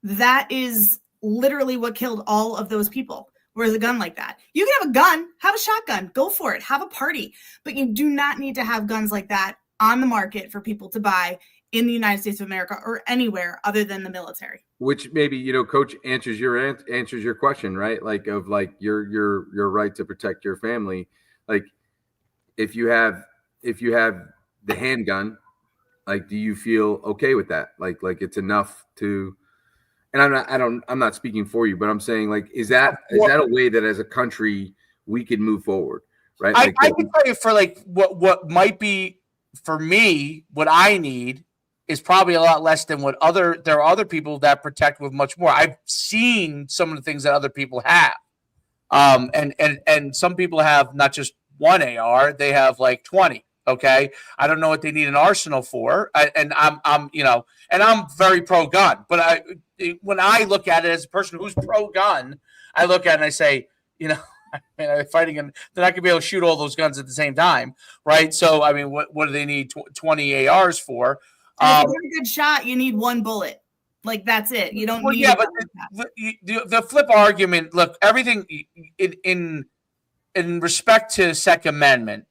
That is literally what killed all of those people. Whereas a gun like that, you can have a gun, have a shotgun, go for it, have a party, but you do not need to have guns like that on the market for people to buy in the United States of America or anywhere other than the military. Which maybe, Coach, answers your question, right? Like, of like your right to protect your family. Like, if you have the handgun, like, do you feel okay with that? Like it's enough to, and I'm not speaking for you, but I'm saying, like, is that a way that as a country we could move forward? Right. I can tell you, for like what might be, for me, what I need is probably a lot less than there are other people that protect with much more. I've seen some of the things that other people have. And some people have not just one AR, they have like 20. Okay. I don't know what they need an arsenal for. I'm very pro gun, but when I look at it as a person who's pro gun, I look at it and I say, they're fighting, and they're not going to be able to shoot all those guns at the same time, right? So, I mean, what do they need 20 ARs for? If you're a good shot, you need one bullet. Like, that's it. You don't need. Yeah, but the flip argument. Look, everything in respect to Second Amendment,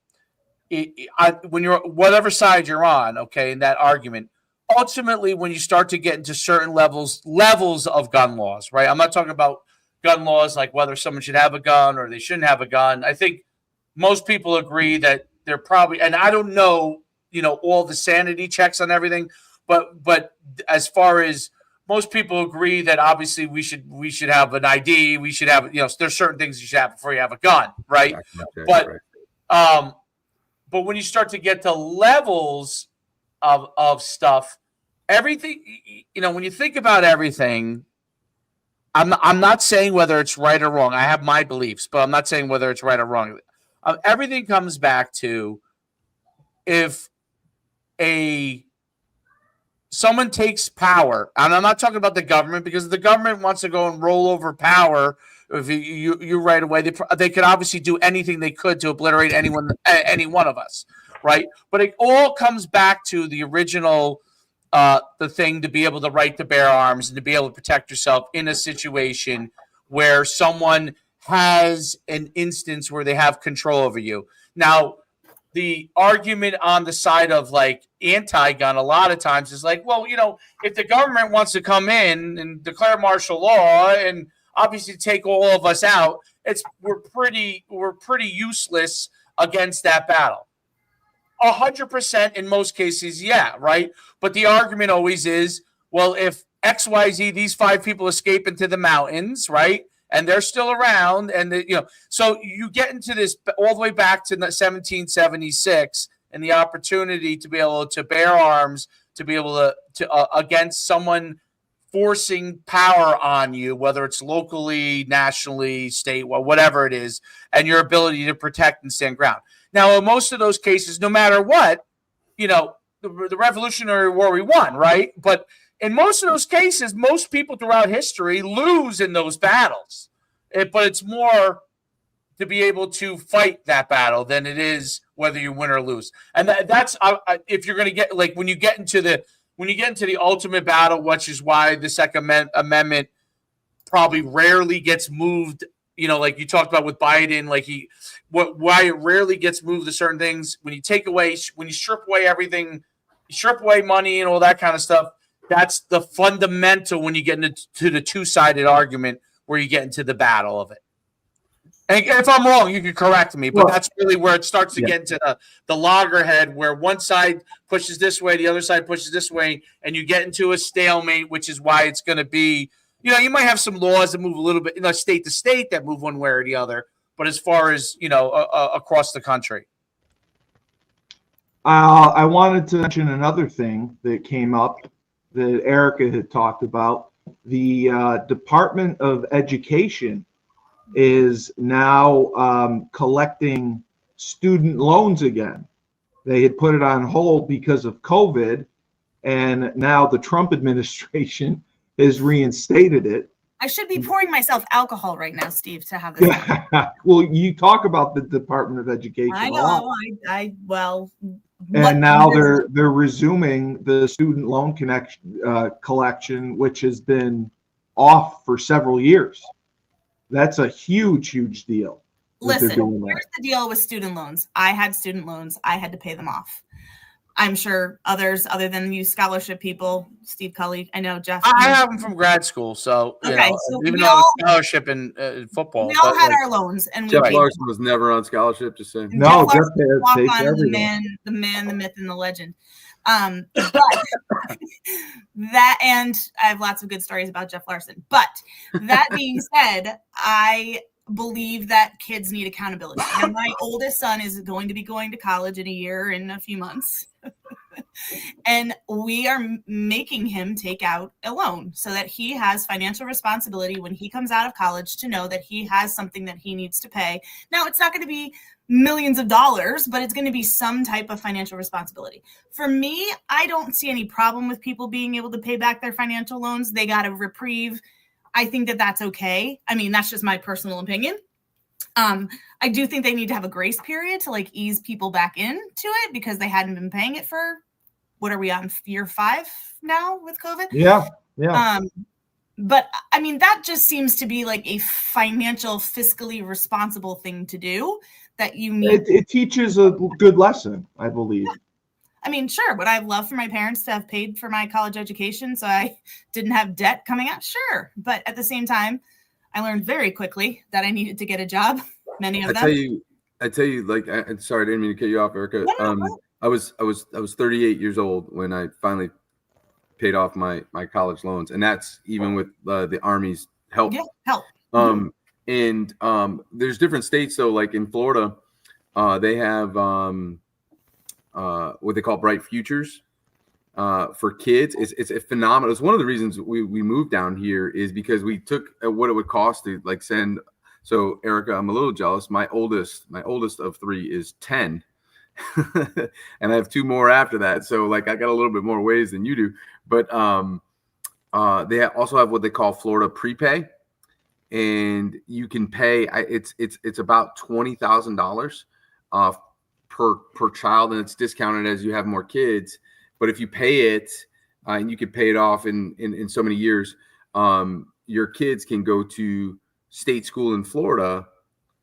when you're whatever side you're on, okay, in that argument, ultimately, when you start to get into certain levels of gun laws, right? I'm not talking about gun laws like whether someone should have a gun or they shouldn't have a gun. I think most people agree that they're probably, and I don't know, all the sanity checks on everything, but as far as most people agree that obviously we should have an ID, we should have, there's certain things you should have before you have a gun, right? Okay, but when you start to get to levels of stuff, everything, when you think about everything, I'm not saying whether it's right or wrong. I have my beliefs, but I'm not saying whether it's right or wrong. Everything comes back to, if someone takes power, and I'm not talking about the government, because if the government wants to go and roll over power, if you right away, they could obviously do anything they could to obliterate any one of us, right? But it all comes back to the original. The thing to be able to right to bear arms and to be able to protect yourself in a situation where someone has an instance where they have control over you. Now, the argument on the side of like anti-gun a lot of times is like, well, if the government wants to come in and declare martial law and obviously take all of us out, we're pretty useless against that battle. 100% in most cases, yeah, right? But the argument always is, well, if XYZ, these 5 people escape into the mountains, right? And they're still around, and so you get into this all the way back to 1776 and the opportunity to be able to bear arms, to be able to against someone forcing power on you, whether it's locally, nationally, state, whatever it is, and your ability to protect and stand ground. Now, in most of those cases, no matter what, the Revolutionary War we won, right? But in most of those cases, most people throughout history lose in those battles. But it's more to be able to fight that battle than it is whether you win or lose. And that's if you're going to get like when you get into the ultimate battle, which is why the Second Amendment probably rarely gets moved. You know, like you talked about with Biden, like why it rarely gets moved to certain things. When you strip away everything, you strip away money and all that kind of stuff. That's the fundamental when you get into the two-sided argument where you get into the battle of it. And if I'm wrong, you can correct me, but that's really where it starts to get into the loggerhead where one side pushes this way, the other side pushes this way, and you get into a stalemate, which is why it's going to be, you know, you might have some laws that move a little bit, you know, state to state that move one way or the other, but as far as, you know, across the country. I wanted to mention another thing that came up that Erica had talked about. The Department of Education is now collecting student loans again. They had put it on hold because of COVID, and now the Trump administration has reinstated it. I should be pouring myself alcohol right now, Steve, to have this. Well, you talk about the Department of Education. I know. And now they're resuming the student loan collection, which has been off for several years. That's a huge deal. Listen, here's the deal with student loans. I had student loans. I had to pay them off. I'm sure others, other than you scholarship people, Steve Cully, I know Jeff. I have them from grad school, so okay. So even though I was scholarship in football, we all had our loans, and Jeff Larson was never on scholarship. Just saying. No, Jeff Jeff on the man, the myth, and the legend. But that, and I have lots of good stories about Jeff Larson. But that being said, I believe that kids need accountability. And my oldest son is going to be going to college in a year and a few months. And we are making him take out a loan so that he has financial responsibility when he comes out of college to know that he has something that he needs to pay. Now, it's not going to be millions of dollars, but it's going to be some type of financial responsibility. For me, I don't see any problem with people being able to pay back their financial loans. They got a reprieve. I think that that's okay. I mean, that's just my personal opinion. I do think they need to have a grace period to like ease people back into it because they hadn't been paying it for, what are we on, year 5 now with COVID? Yeah. But I mean, that just seems to be like a financial, fiscally responsible thing to do that you need. It teaches a good lesson, I believe. I mean, sure. Would I have loved for my parents to have paid for my college education so I didn't have debt coming out? Sure. But at the same time, I learned very quickly that I needed to get a job. Many of them. I tell you, like, I'm sorry, I didn't mean to cut you off, Erica. No. I was 38 years old when I finally paid off my college loans, and that's even with the Army's help. Yeah, help. And there's different states though, like in Florida, they have what they call Bright Futures for kids. It's a phenomenal. It's one of the reasons we moved down here is because we took what it would cost to like send. So Erica, I'm a little jealous. My oldest of 3 is 10. And I have 2 more after that. So like I got a little bit more ways than you do. But they also have what they call Florida prepay. And you can pay it's about $20,000 per child, and it's discounted as you have more kids. But if you pay it and you can pay it off in so many years, your kids can go to state school in Florida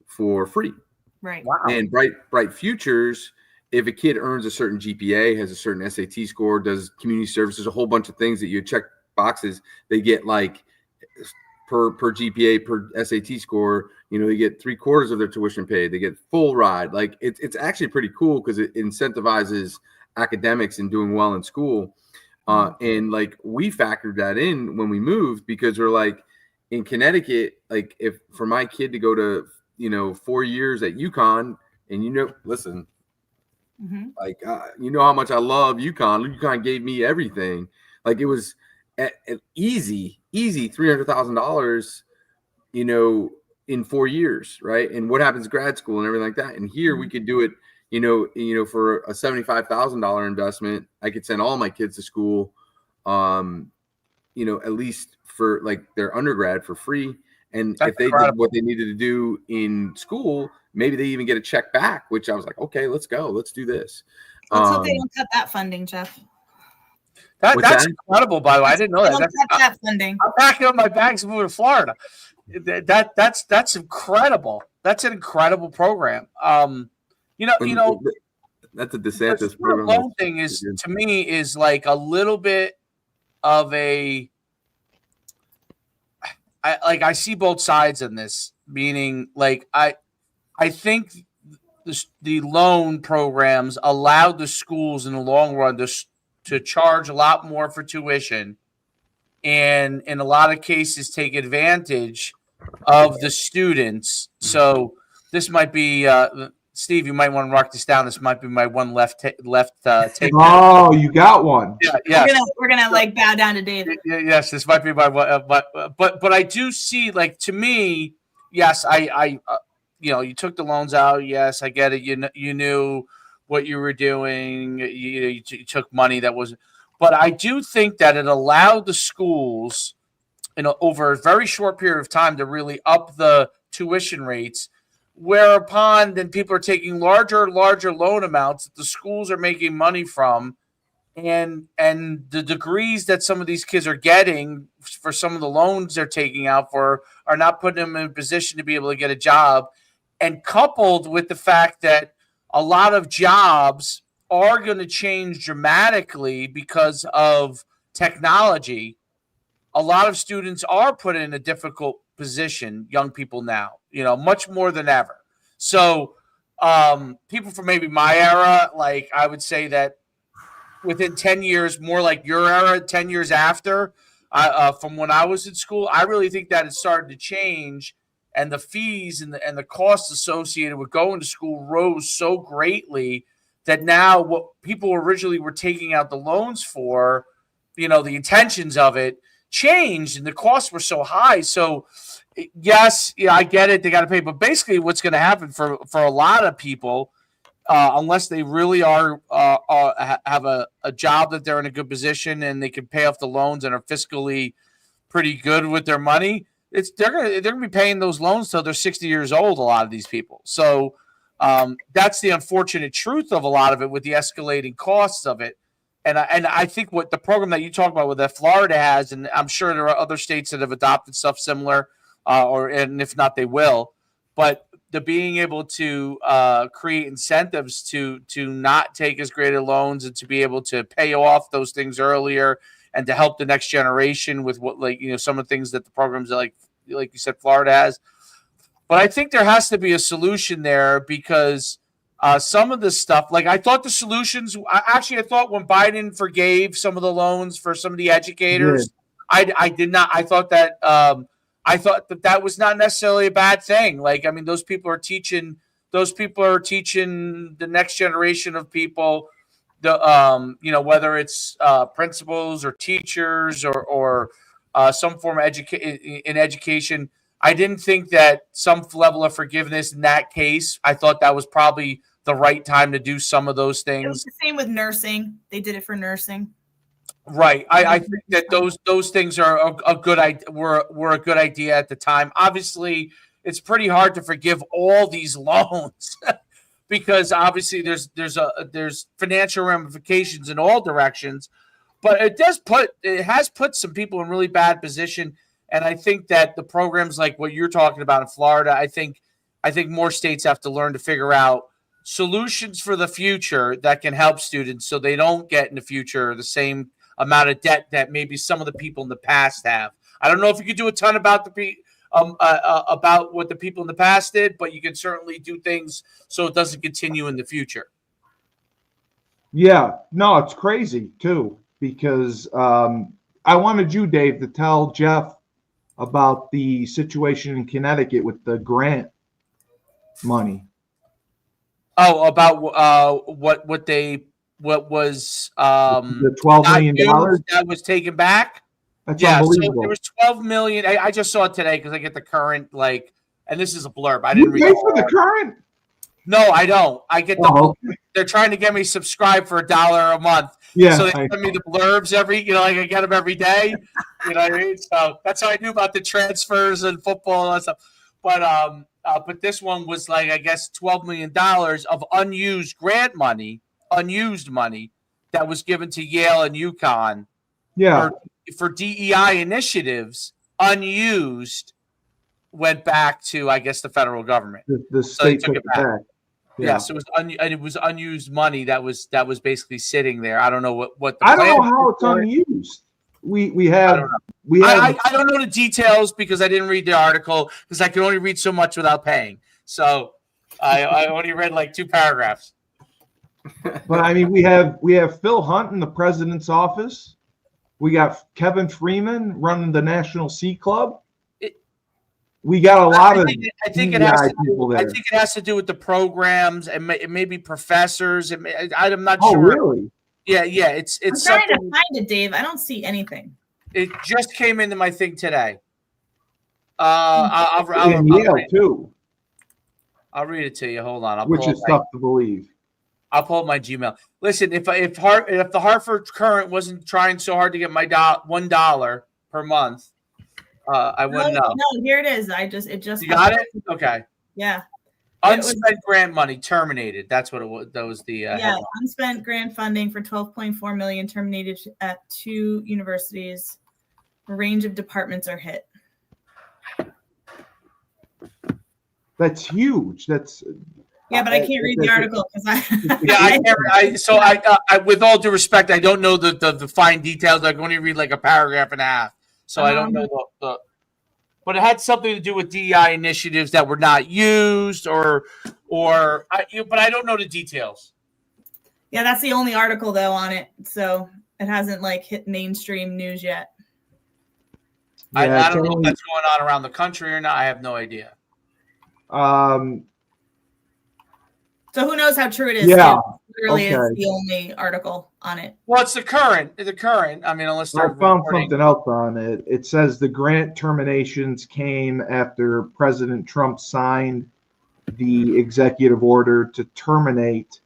for free. Right. Wow. And Bright Futures, if a kid earns a certain GPA, has a certain SAT score, does community services, a whole bunch of things that you check boxes, they get like per GPA, per SAT score, you know, they get 3/4 of their tuition paid. They get full ride. Like it's actually pretty cool because it incentivizes academics and doing well in school. And like we factored that in when we moved because we're like in Connecticut, like if for my kid to go to, 4 years at UConn and, listen, like, you know how much I love UConn. UConn gave me everything. Like it was an easy $300,000, in 4 years. Right. And what happens grad school and everything like that. And here we could do it, for a $75,000 investment. I could send all my kids to school, at least for like their undergrad for free. And That's if they incredible. did what they needed to do in school, maybe they even get a check back, which I was like, okay, let's go. Let's do this. Let's hope they don't cut that funding, Jeff. That's incredible, by the way. I didn't know that. Cut that funding. I'm packing up my bags and moving to Florida. That's incredible. That's an incredible program. That's a DeSantis program. The loan thing is, to me, is like a little bit of a. I see both sides in this. Meaning, like I think the loan programs allowed the schools in the long run to charge a lot more for tuition, and in a lot of cases take advantage of the students. So this might be Steve. You might want to mark this down. This might be my one left take. Oh, you got one. Yeah. We're gonna like bow down to David. Yes, this might be my one. But I do see, like, to me, yes, I you took the loans out. Yes, I get it. You knew what you were doing. You took money that wasn't. But I do think that it allowed the schools, over a very short period of time, to really up the tuition rates, whereupon then people are taking larger loan amounts that the schools are making money from, and the degrees that some of these kids are getting for some of the loans they're taking out for are not putting them in a position to be able to get a job. And coupled with the fact that a lot of jobs are going to change dramatically because of technology, a lot of students are put in a difficult position, young people now, much more than ever. So people from maybe my era, like, I would say that within 10 years, more like your era, 10 years after, from when I was in school, I really think that it started to change, and the fees and the costs associated with going to school rose so greatly that now what people originally were taking out the loans for, the intentions of it changed, and the costs were so high. So yes, I get it. They got to pay. But basically what's going to happen for a lot of people, unless they really have a job that they're in a good position and they can pay off the loans and are fiscally pretty good with their money, they're gonna be paying those loans till they're 60 years old, a lot of these people. So that's the unfortunate truth of a lot of it, with the escalating costs of it. And I think what the program that you talk about, with that Florida has, and I'm sure there are other states that have adopted stuff similar, and if not, they will. But the being able to create incentives to not take as great a loans and to be able to pay off those things earlier, and to help the next generation with what, some of the things that the programs like you said, Florida has. But I think there has to be a solution there, because some of the stuff, like, I thought the solutions, I thought when Biden forgave some of the loans for some of the educators, I did not. I thought that that was not necessarily a bad thing. Like, I mean, those people are teaching the next generation of people, whether it's principals or teachers or some form of education. I didn't think that some level of forgiveness in that case. I thought that was probably the right time to do some of those things. It was the same with nursing. They did it for nursing. Right. I think that those things are a good idea. Were a good idea at the time. Obviously, it's pretty hard to forgive all these loans because obviously there's financial ramifications in all directions. But it has put some people in really bad position. And I think that the programs like what you're talking about in Florida, I think more states have to learn to figure out solutions for the future that can help students so they don't get in the future the same amount of debt that maybe some of the people in the past have. I don't know if you could do a ton about about what the people in the past did, but you can certainly do things so it doesn't continue in the future. Yeah, no, it's crazy too, because I wanted you, Dave, to tell Jeff about the situation in Connecticut with the grant money. Oh, about what was the $12 million that was taken back? That's unbelievable. So there was $12 million. I just saw it today because I get the current, and this is a blurb. I didn't read it for the current. No, I don't. I get the. Oh, They're trying to get me subscribed for $1 a month. yeah. So they send me the blurbs like I get them every day. You know what I mean? So that's how I knew about the transfers and football and stuff. But this one was like, I guess, $12 million of unused grant money, that was given to Yale and UConn Yeah. for DEI initiatives. Unused went back to, I guess, the federal government. The state took took it back. Yeah. Yes, it was unused money that was basically sitting there. I don't know what the I don't plan know how it's for it. unused. We I have don't know. we have I don't know the details because I didn't read the article because I can only read so much without paying. So I only read like 2 paragraphs. but I mean we have Phil Hunt in the president's office. We got Kevin Freeman running the National Sea Club. We got a lot of I think it has to do with the programs and maybe professors. I'm not Oh, sure. really? Yeah. It's I'm trying to find it, Dave. I don't see anything. It just came into my thing today. I'll Yale too, I'll read it to you. Hold on. which is tough to believe. I'll pull up my Gmail. Listen, if the Hartford Courant wasn't trying so hard to get my $1 per month, I wouldn't know. No, here it is. It just You got it? Okay. Yeah. Unspent grant money terminated. That's what it was. That was the headline. Unspent grant funding for $12.4 million terminated at 2 universities. A range of departments are hit. That's huge. That's but I can't read the article because I can't. So I, with all due respect, I don't know the fine details. I can only read like a paragraph and a half. So I don't know the. But it had something to do with DEI initiatives that were not used, but I don't know the details. Yeah, that's the only article though on it, so it hasn't like hit mainstream news yet. I don't know if that's going on around the country or not. I have no idea. So who knows how true it is? Yeah, literally is the only article on it. Well, it's the current. I mean, unless they're I found something else on it. It says the grant terminations came after President Trump signed the executive order to terminate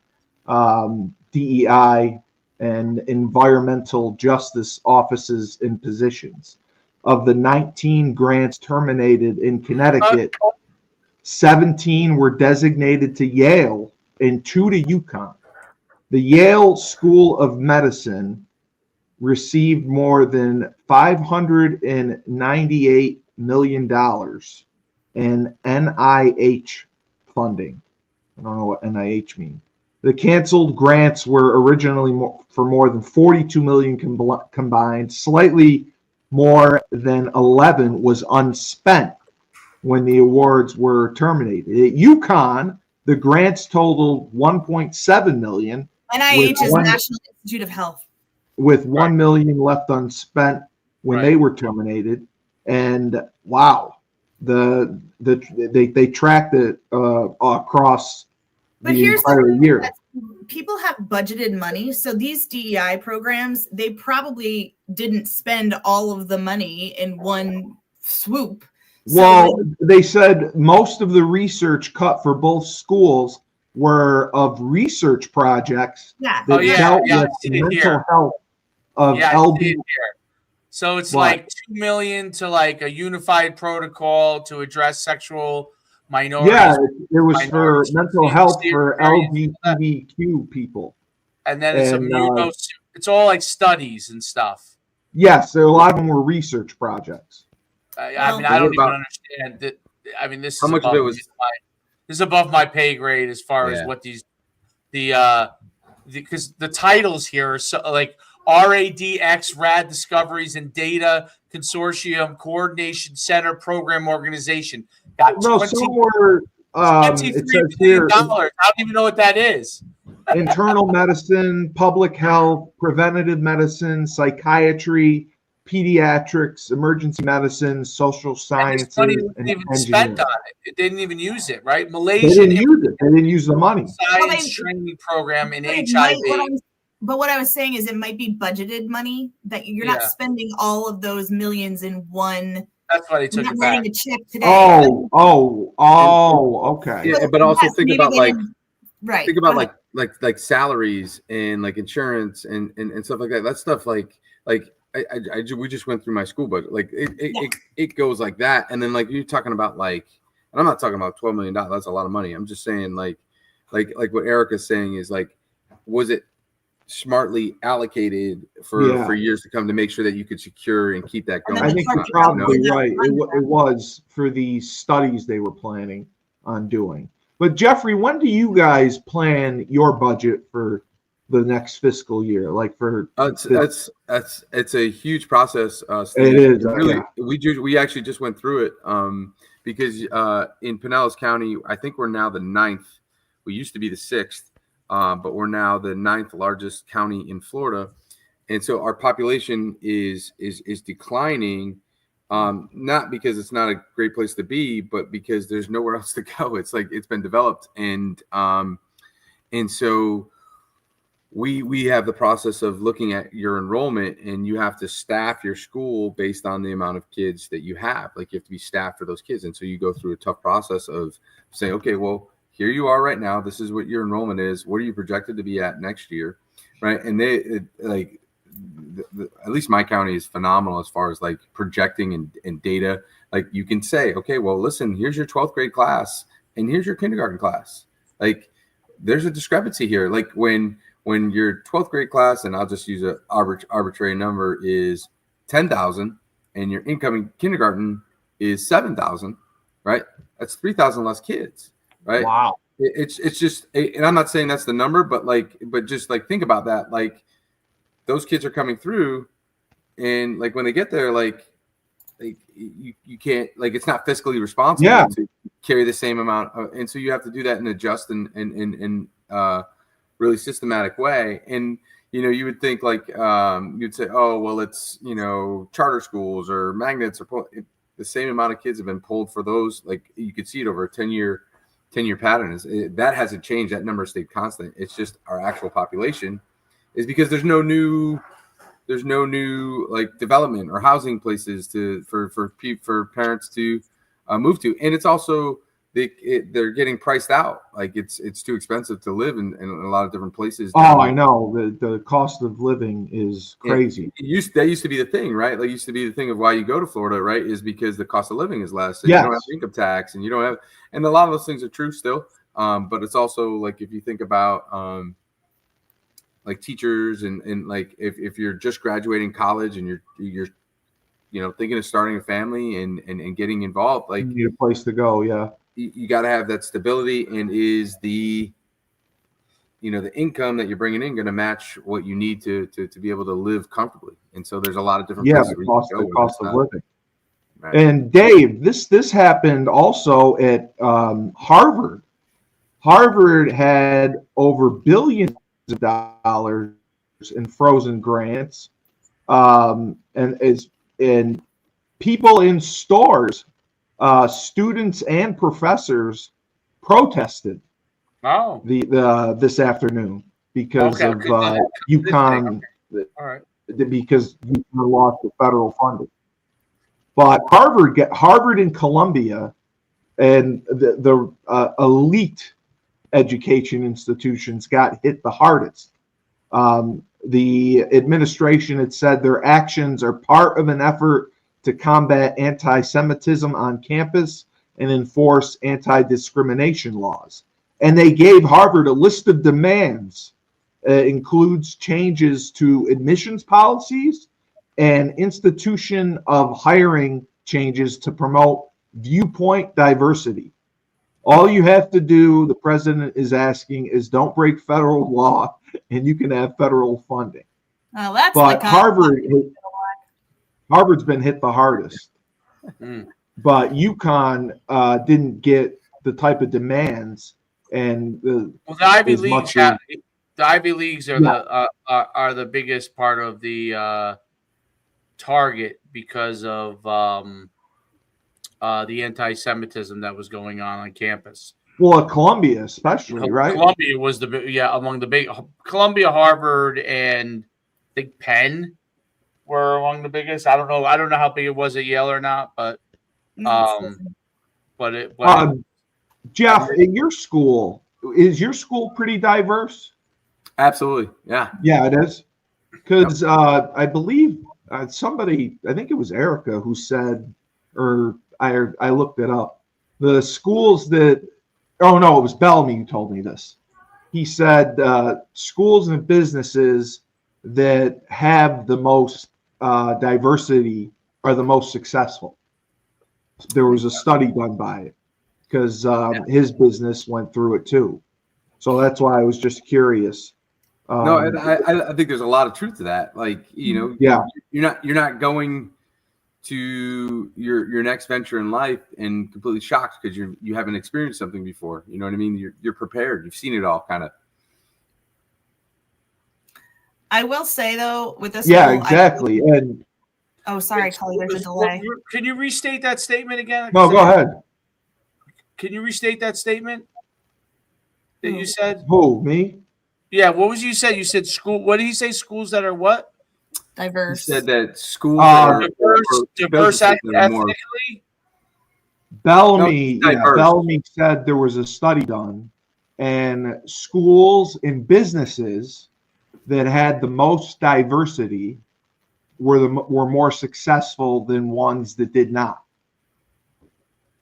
DEI and environmental justice offices and positions. Of the 19 grants terminated in Connecticut, 17 were designated to Yale and 2 to UConn. The Yale School of Medicine received more than $598 million in NIH funding. I don't know what NIH means. The canceled grants were originally for more than $42 million combined. Slightly more than 11 was unspent when the awards were terminated. At UConn, the grants totaled $1.7 million. NIH is National Institute of Health. With $1 million left unspent when they were terminated. And wow, they tracked it across the entire year. People have budgeted money, so these DEI programs, they probably didn't spend all of the money in one swoop. Well, they said most of the research cut for both schools were of research projects that dealt with mental health of LB. So it's like $2 million to like a unified protocol to address sexual minorities. Yeah, it was for mental health for LGBTQ people. And then it's all like studies and stuff. Yes, a lot of them were research projects. I mean, I don't even understand that. I mean, this is above my pay grade as far as what because the titles here are so like RADX, Rad Discoveries and Data Consortium Coordination Center Program Organization. Got some were. It says here. I don't even know what that is. Internal medicine, public health, preventative medicine, psychiatry, pediatrics, emergency medicine, social sciences, and even spent on it. It didn't even use it, right? Malaysia. They didn't use it. They didn't use the money. Science training program in HIV. But what I was saying is it might be budgeted money that you're not spending all of those millions in one That's why they took not it writing back. a check today. Okay. Yeah, but also think about like right. Think about like salaries and like insurance and stuff like that. That stuff we just went through my school budget. Like it goes like that. And then like you're talking about and I'm not talking about $12 million. That's a lot of money. I'm just saying like what Erica's saying is like, was it smartly allocated for years to come to make sure that you could secure and keep that going? I think you're probably right. It was for the studies they were planning on doing. But Jeffrey, when do you guys plan your budget for the next fiscal year? Like for it's a huge process. Steve. It is really. We actually just went through it because in Pinellas County, I think we're now the 9th. We used to be the 6th. But we're now the 9th largest county in Florida, and so our population is declining. Not because it's not a great place to be, but because there's nowhere else to go. It's like it's been developed, and so we have the process of looking at your enrollment, and you have to staff your school based on the amount of kids that you have. Like you have to be staffed for those kids, and so you go through a tough process of saying, okay, well, here you are right now. This is what your enrollment is. What are you projected to be at next year, right? And at least my county is phenomenal as far as like projecting and data. Like you can say, okay, well, listen, here's your 12th grade class, and here's your kindergarten class. Like there's a discrepancy here. Like when your 12th grade class, and I'll just use an arbitrary number, is 10,000, and your incoming kindergarten is 7,000, right? That's 3,000 less kids. Right. Wow. It's just, and I'm not saying that's the number, but just think about that. Like those kids are coming through, and like when they get there, like you can't, like it's not fiscally responsible to carry the same amount and so you have to do that and adjust in really systematic way. And you would think like you'd say, oh well, it's charter schools or magnets or the same amount of kids have been pulled for those. Like you could see it over a 10-year pattern. That hasn't changed. That number stayed constant. It's just our actual population is because there's no new like development or housing places for parents to move to. And it's also they're getting priced out. Like it's too expensive to live in a lot of different places. I know the cost of living is crazy. That used to be the thing, right? Like used to be the thing of why you go to Florida, right? Is because the cost of living is less. And you don't have income tax, and you don't have, and a lot of those things are true still. But it's also like if you think about like teachers and like if you're just graduating college and you're thinking of starting a family and getting involved, like you need a place to go. Yeah. You got to have that stability, and is the income that you're bringing in going to match what you need to be able to live comfortably? And so there's a lot of different places the cost of living. Right. And Dave, this happened also at Harvard. Harvard had over billions of dollars in frozen grants, and people in stores. Students and professors protested this afternoon because of UConn, because UConn lost the federal funding. But Harvard and Columbia and the elite education institutions got hit the hardest. The administration had said their actions are part of an effort to combat anti-Semitism on campus and enforce anti-discrimination laws. And they gave Harvard a list of demands. Includes changes to admissions policies and institution of hiring changes to promote viewpoint diversity. All you have to do, the president is asking, is don't break federal law and you can have federal funding. Well, that's but Harvard's been hit the hardest, but UConn didn't get the type of demands and the Ivy Leagues. The Ivy Leagues are the biggest part of the target because of the anti-Semitism that was going on campus. Well, at Columbia especially, right? Columbia was among the big. Columbia, Harvard, and I think Penn were among the biggest. I don't know how big it was at Yale or not, but Jeff, in your school, is your school pretty diverse? Absolutely, yeah. Yeah, it is. Because I believe somebody, I think it was Erica, who said, or I looked it up. The schools that, oh no, it was Bellamy who told me this. He said schools and businesses that have the most diversity are the most successful. There was a study done by it because his business went through it too. So that's why I was just curious. No, I think there's a lot of truth to that. Like, yeah, you're not going to your next venture in life and completely shocked because you haven't experienced something before. You know what I mean? You're prepared. You've seen it all, kind of. I will say though, with this, yeah, exactly. Sorry, Kelly, there's a delay. Can you restate that statement again? No, go ahead. Can you restate that statement that you said? Who, me? Yeah, what was you said? You said school. What did he say? Schools that are what? Diverse. He said that schools are diverse ethnically. Bellamy said there was a study done, and schools and businesses that had the most diversity were more successful than ones that did not.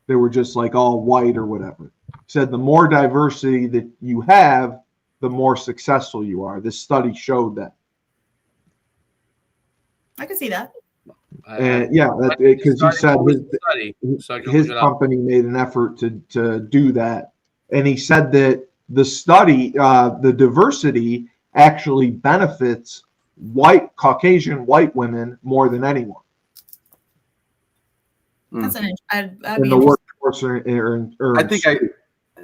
They were just like all white or whatever. Said the more diversity that you have, the more successful you are. This study showed that. I can see that. And yeah, because he said his company made an effort to do that, and he said that the study, the diversity, actually benefits Caucasian white women more than anyone. That's in the workforce.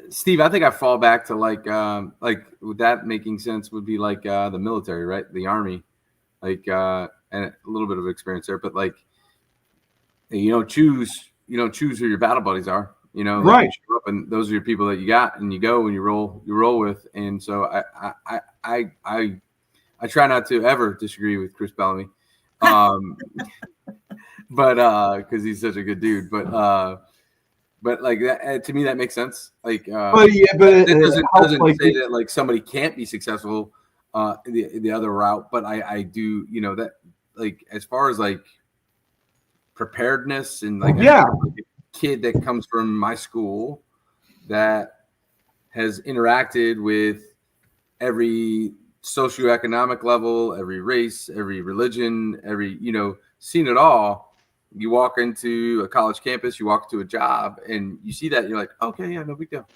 Steve, I think I fall back to like with that making sense would be like the military, right? The Army, like and a little bit of experience there, but like choose who your battle buddies are. Right. You show up and those are your people that you got, and you go and you roll with. And so I try not to ever disagree with Chris Bellamy, but because he's such a good dude. But like that, to me, that makes sense. Like, but it doesn't say that like somebody can't be successful the other route. But I do, that like as far as like preparedness and like a kid that comes from my school that has interacted with every socioeconomic level, every race, every religion, every seen it all. You walk into a college campus, you walk to a job, and you see that, and you're like, okay, yeah, no big deal.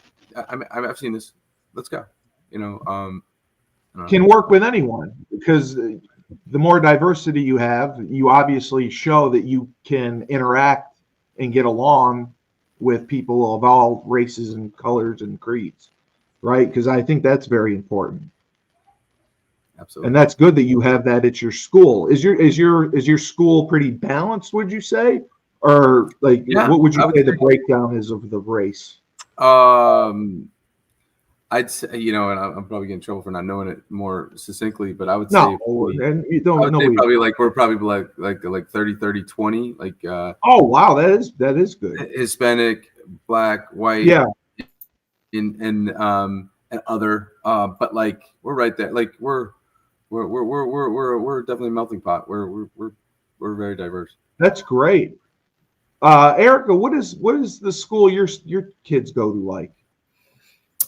I've seen this. Let's go. Can work with anyone because the more diversity you have, you obviously show that you can interact and get along with people of all races and colors and creeds, right? Because I think that's very important. Absolutely. And that's good that you have that at your school. Is your school pretty balanced, would you say? Or like what would you say the breakdown is of the race? I'd say, and I'm probably getting in trouble for not knowing it more succinctly, but I would say and you don't know probably like we're probably like 30 20 like oh wow, that is good. Hispanic, black, white, and other but like we're right there, like we're definitely a melting pot. We're very diverse. That's great. Erica, what is the school your kids go to like?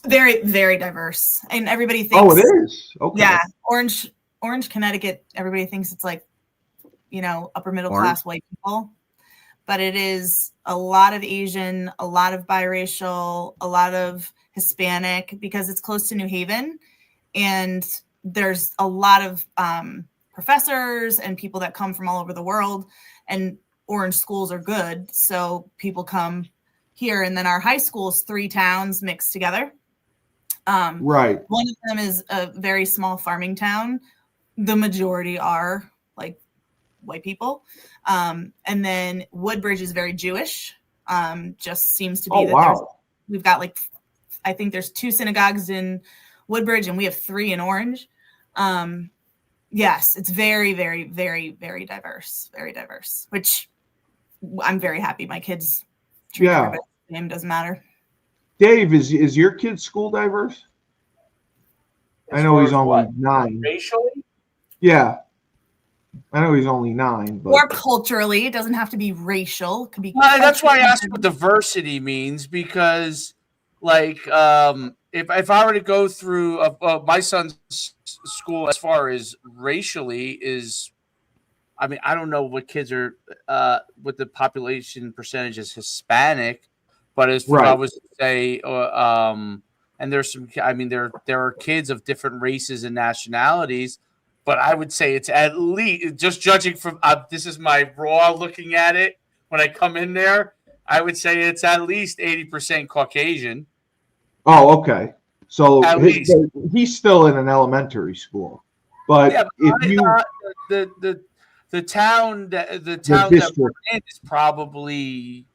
Very, very diverse, and everybody thinks. Oh, it is. Okay. Yeah, Orange, Connecticut. Everybody thinks it's like, upper middle class white people, but it is a lot of Asian, a lot of biracial, a lot of Hispanic because it's close to New Haven, and there's a lot of professors and people that come from all over the world, and Orange schools are good, so people come here, and then our high school is 3 towns mixed together. Right. One of them is a very small farming town. The majority are like white people. And then Woodbridge is very Jewish. Just seems to be we've got I think there's 2 synagogues in Woodbridge and we have 3 in Orange. And Yes, it's very, very, very, very diverse. Very diverse, which I'm very happy. My kids treat everybody the same. Doesn't matter. Dave, is your kid's school diverse? I know he's only 9. Racially? Yeah. I know he's only 9. But... Or culturally. It doesn't have to be racial. It could be. Well, that's why I asked what diversity means, because, like, if I were to go through my son's school as far as racially is, I mean, I don't know what kids are, what the population percentage is Hispanic, but as I was to say, and there's some, I mean, there are kids of different races and nationalities, but I would say it's at least, just judging from, this is my raw looking at it when I come in there, I would say it's at least 80% Caucasian. Oh, okay. So he's still in an elementary school, but the town that we're in is probably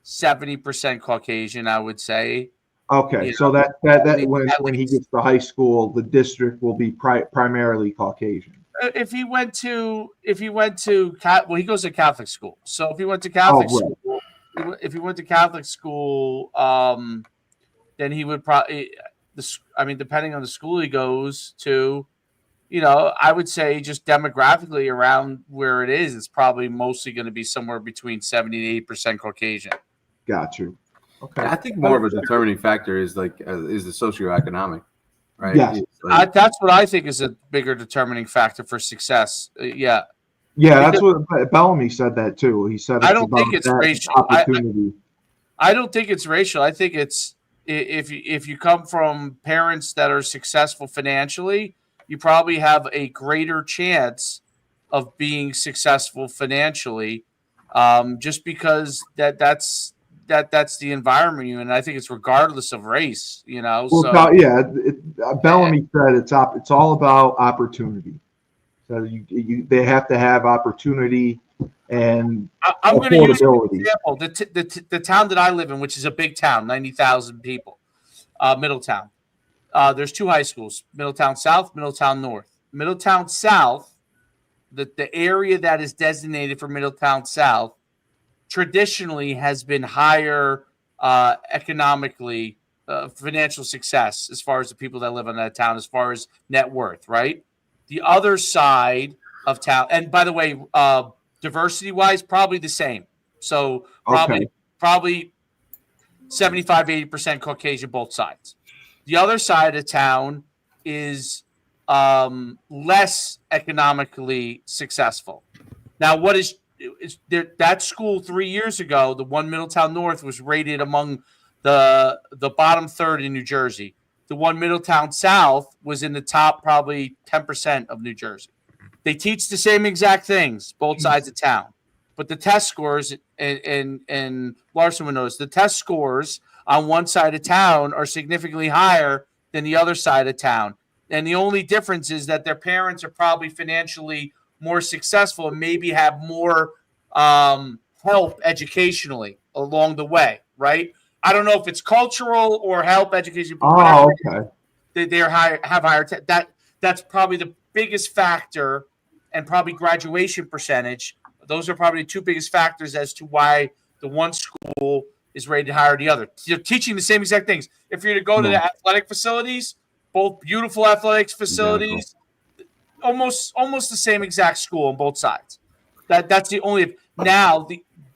70% Caucasian, I would say. Okay, so that when he gets to high school, the district will be primarily Caucasian. If he goes to Catholic school. So if he went to Catholic school, then he would probably. I mean, depending on the school he goes to, I would say just demographically around where it is, it's probably mostly going to be somewhere between 70 to 80% Caucasian. Got you. Okay. I think more of a determining factor is the socioeconomic, right? Yes. That's what I think is a bigger determining factor for success. Yeah. Yeah, that's what Bellamy said that too. He said I don't think it's racial. Opportunity. I don't think it's racial. I think it's if you come from parents that are successful financially, you probably have a greater chance of being successful financially, just because that's the environment you're in. And I think it's regardless of race, Well, so Bellamy said it's all about opportunity. So they have to have opportunity and I'm going to use an example. The town that I live in, which is a big town, 90,000 people, Middletown. There's 2 high schools: Middletown South, Middletown North. Middletown South, the area that is designated for Middletown South, traditionally has been higher economically, financial success as far as the people that live in that town, as far as net worth, right? The other side of town, and by the way, diversity-wise, probably the same. So probably 75, 80% Caucasian, both sides. The other side of town is less economically successful. Now, what is that school 3 years ago, the one Middletown North, was rated among the bottom third in New Jersey. The one Middletown South was in the top probably 10% of New Jersey. They teach the same exact things, both sides of town. But the test scores, and Larson would notice, the test scores on one side of town are significantly higher than the other side of town. And the only difference is that their parents are probably financially more successful and maybe have more help educationally along the way, right? I don't know if it's cultural or help education. Oh, okay. They have higher. That's probably the biggest factor, and probably graduation percentage. Those are probably the 2 biggest factors as to why the one school is rated higher than the other. You're teaching the same exact things. If you're to go to the athletic facilities, both beautiful athletics facilities, almost the same exact school on both sides. That's the only. Now,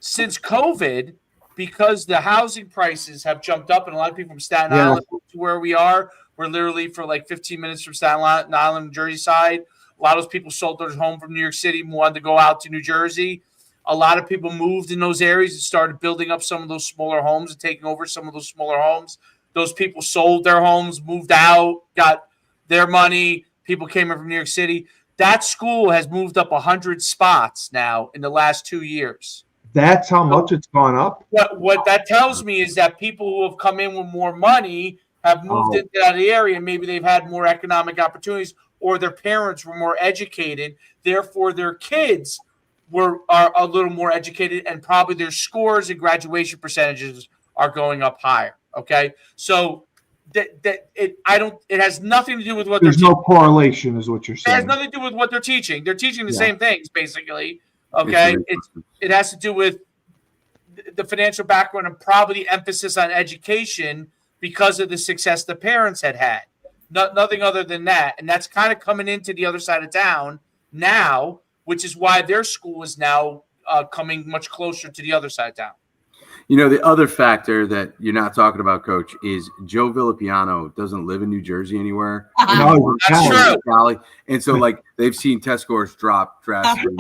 since COVID, because the housing prices have jumped up, and a lot of people from Staten Island to where we are, we're literally for like 15 minutes from Staten Island, Jersey side. A lot of those people sold their home from New York City and wanted to go out to New Jersey. A lot of people moved in those areas and started building up some of those smaller homes and taking over some of those smaller homes. Those people sold their homes, moved out, got their money. People came in from New York City. That school has moved up 100 spots now in the last 2 years. That's how much it's gone up? What that tells me is that people who have come in with more money have moved into that area. Maybe they've had more economic opportunities, or their parents were more educated. Therefore, their kids are a little more educated, and probably their scores and graduation percentages are going up higher. Okay, so It has nothing to do with what There's they're no correlation, is what you're teaching. It has saying. nothing to do with what they're teaching. They're teaching the Yeah. same things, basically. Okay, it has to do with the financial background and probably the emphasis on education because of the success the parents had. Nothing other than that, and that's kind of coming into the other side of town now, which is why their school is now coming much closer to the other side of town. You know, the other factor that you're not talking about, Coach, is Joe Villapiano doesn't live in New Jersey anywhere. No, That's true. Cali. And so, like, they've seen test scores drop drastically.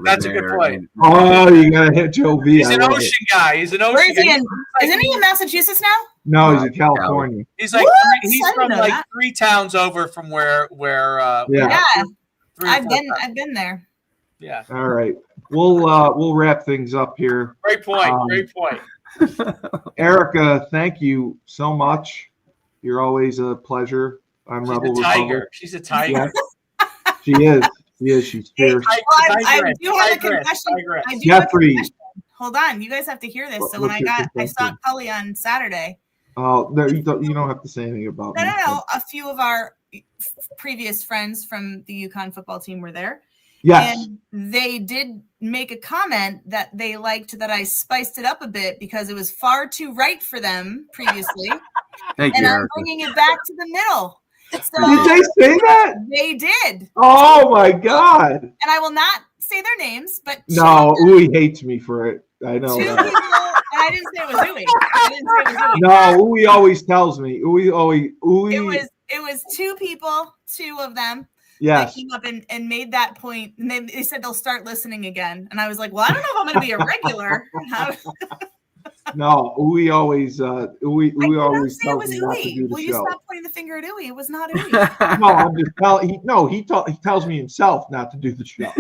That's a good point. You got to hit Joe V. He's an ocean guy. He's an ocean Where is he guy. in? Isn't he in Massachusetts now? No, he's in California. He's like What? he's I didn't from know like that. 3 towns over from where Yeah. I've been there. Yeah. All right. We'll wrap things up here. Great point. Great point. Erica, thank you so much. You're always a pleasure. I'm She's Rebel a tiger. Republic. She's a tiger. Yes. She is. She's fierce. I do have a confession. I do Jeffrey. have a confession. Hold on, you guys have to hear this. So when I saw Cully on Saturday. Oh, no, you don't have to say anything about me. No. A few of our previous friends from the UConn football team were there. Yes. And they did make a comment that they liked that I spiced it up a bit because it was far too right for them previously. Thank and you, I'm Erica. bringing it back to the middle. So Did they say that? They did. Oh my God. And I will not say their names, but No, Uwe hates me for it. I know two that. people, and I didn't say it was Uwe. I didn't say it was Uwe. No, Uwe always tells me. Uwe. It was two people, two of them. Yes. That came up and made that point, and they said they'll start listening again. And I was like, well, I don't know if I'm going to be a regular. No, Uwe always always say it tells was me not to do Uwe. the Will you show. stop pointing the finger at Uwe? It was not Uwe. No, I'm just telling. He tells me himself not to do the show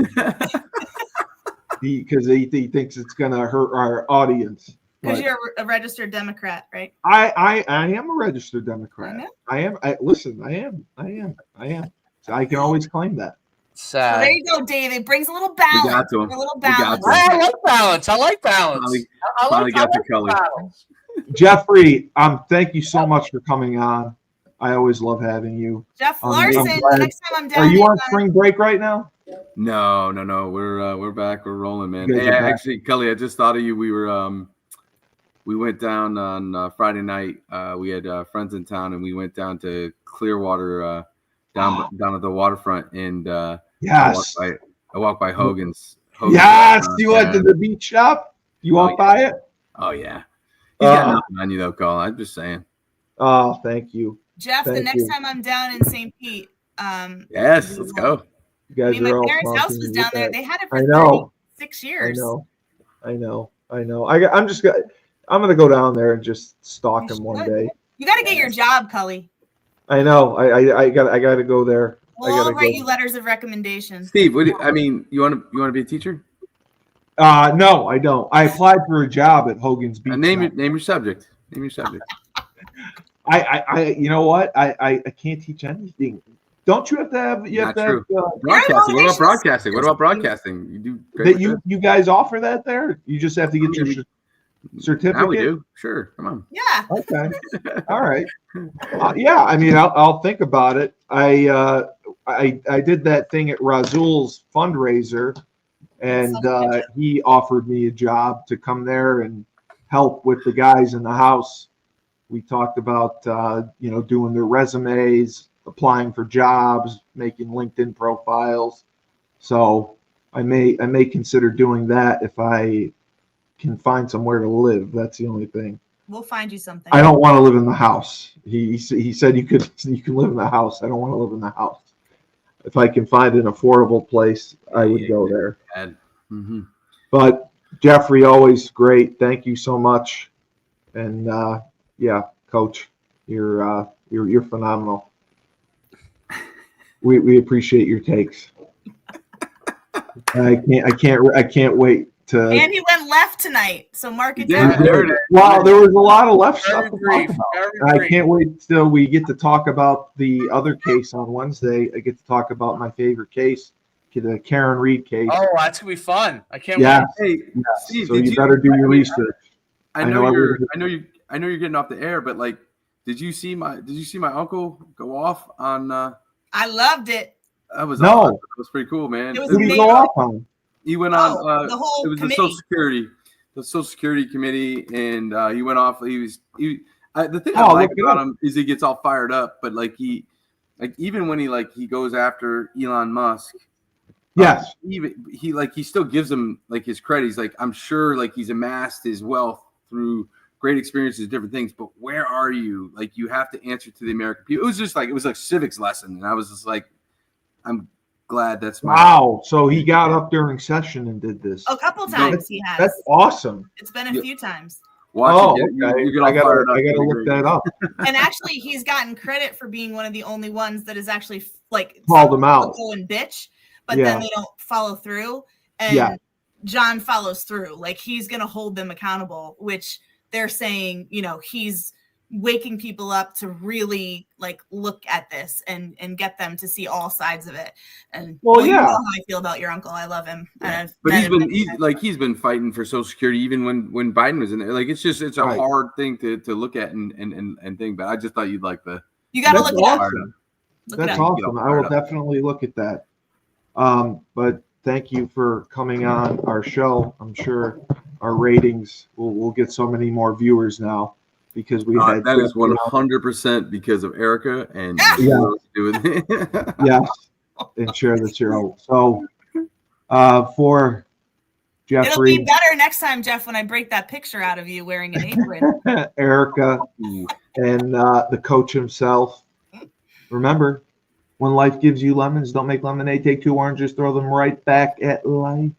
because he thinks it's going to hurt our audience. Because you're a registered Democrat, right? I am a registered Democrat. I know. I am. So I can always claim that. Well, there you go, Dave. It brings a little balance. We got to him. A little We got balance. to him. I like balance. I like balance. Finally got the color. balance. Jeffrey, thank you so much for coming on. I always love having you. Jeff I'm Larson. glad. Next time I'm down. Are you on spring break right now? No. We're back. We're rolling, man. You guys Hey, are back? actually, Kelly, I just thought of you. We went down on Friday night. We had friends in town, and we went down to Clearwater, down at the waterfront, and Yes. I walked by Hogan's. Yes. You went to the beach shop? You walked by it? Oh yeah. He's got nothing on you though, Colin. I'm just saying. Oh, thank you. Jeff, the Thank next you. time I'm down in St. Pete. Yes, let's go. You guys my are all parents' house pumping was me down with there. that. They had it for I know. 36 years. I know. I'm gonna go down there and just stalk You him one should. day. You got to get your job, Cully. I know. I got to go there. We'll all write you letters of recommendation. Steve, you want to be a teacher? No, I don't. I applied for a job at Hogan's Beach. Name your subject. Name your subject. I you know what? I can't teach anything. Don't you have to have? You have Not to true. have. Broadcasting. What about broadcasting? What about broadcasting? You do great. That you guys offer that there? You just have to get your certificate. Now we do. Sure. Come on. Yeah. Okay. All right. Yeah. I mean, I'll think about it. I did that thing at Razul's fundraiser, and he offered me a job to come there and help with the guys in the house. We talked about doing their resumes, applying for jobs, making LinkedIn profiles. So I may consider doing that if I can find somewhere to live. That's the only thing. We'll find you something. I don't want to live in the house. He said you can live in the house. I don't want to live in the house. If I can find an affordable place, I would go there. Mm-hmm. But Jeffrey, always great. Thank you so much. And Coach, you're phenomenal. We appreciate your takes. I can't wait to. And he went left tonight, so mark it Yeah, down. there- Wow, there was a lot of left stuff Very to brief. talk about. Very I brief. can't wait till we get to talk about the other case on Wednesday. I get to talk about my favorite case, the Karen Reed case. Oh, that's gonna be fun. I can't Yeah. wait. Hey, Steve, So you better do your research. I know you're getting off the air, but like, Did you see my uncle go off on? I loved it. That was No. awesome. That was pretty cool, man. It was Who did he amazing. go off on? He went on. The whole it was committee. the Social Security committee, and he went off. The thing I Oh, like look it about up. him is he gets all fired up, but even when he goes after Elon Musk. Yes. He still gives him like his credit. He's like, I'm sure like he's amassed his wealth through great experiences, different things, but where are you? Like, you have to answer to the American people. It was like civics lesson, and I was just like, I'm glad that's my Wow. So he got up during session and did this. A couple times he has. That's awesome. It's been a few times. watch it. Okay. You get all I fired up. gotta look that up. And actually, he's gotten credit for being one of the only ones that is actually like Called him out. Go and bitch, but Yeah. then they don't follow through. And Yeah. John follows through. Like, he's going to hold them accountable, which they're saying, he's waking people up to really like look at this and get them to see all sides of it. And you know how I feel about your uncle. I love him. Yeah. But he's been fighting for Social Security even when Biden was in there. Like, it's a hard thing to look at and think. But I just thought you'd like you got to look it up. Awesome. Look it That's up. awesome. I will definitely look at that. But thank you for coming on our show. I'm sure our ratings will get so many more viewers now because we had that is 100% because of Erica and yeah. to do with it. Yes, and share the show. So for Jeffrey, It'll be better next time, Jeff, when I break that picture out of you wearing an apron. Erica, and the coach himself. Remember, when life gives you lemons, don't make lemonade. Take 2 oranges, throw them right back at life.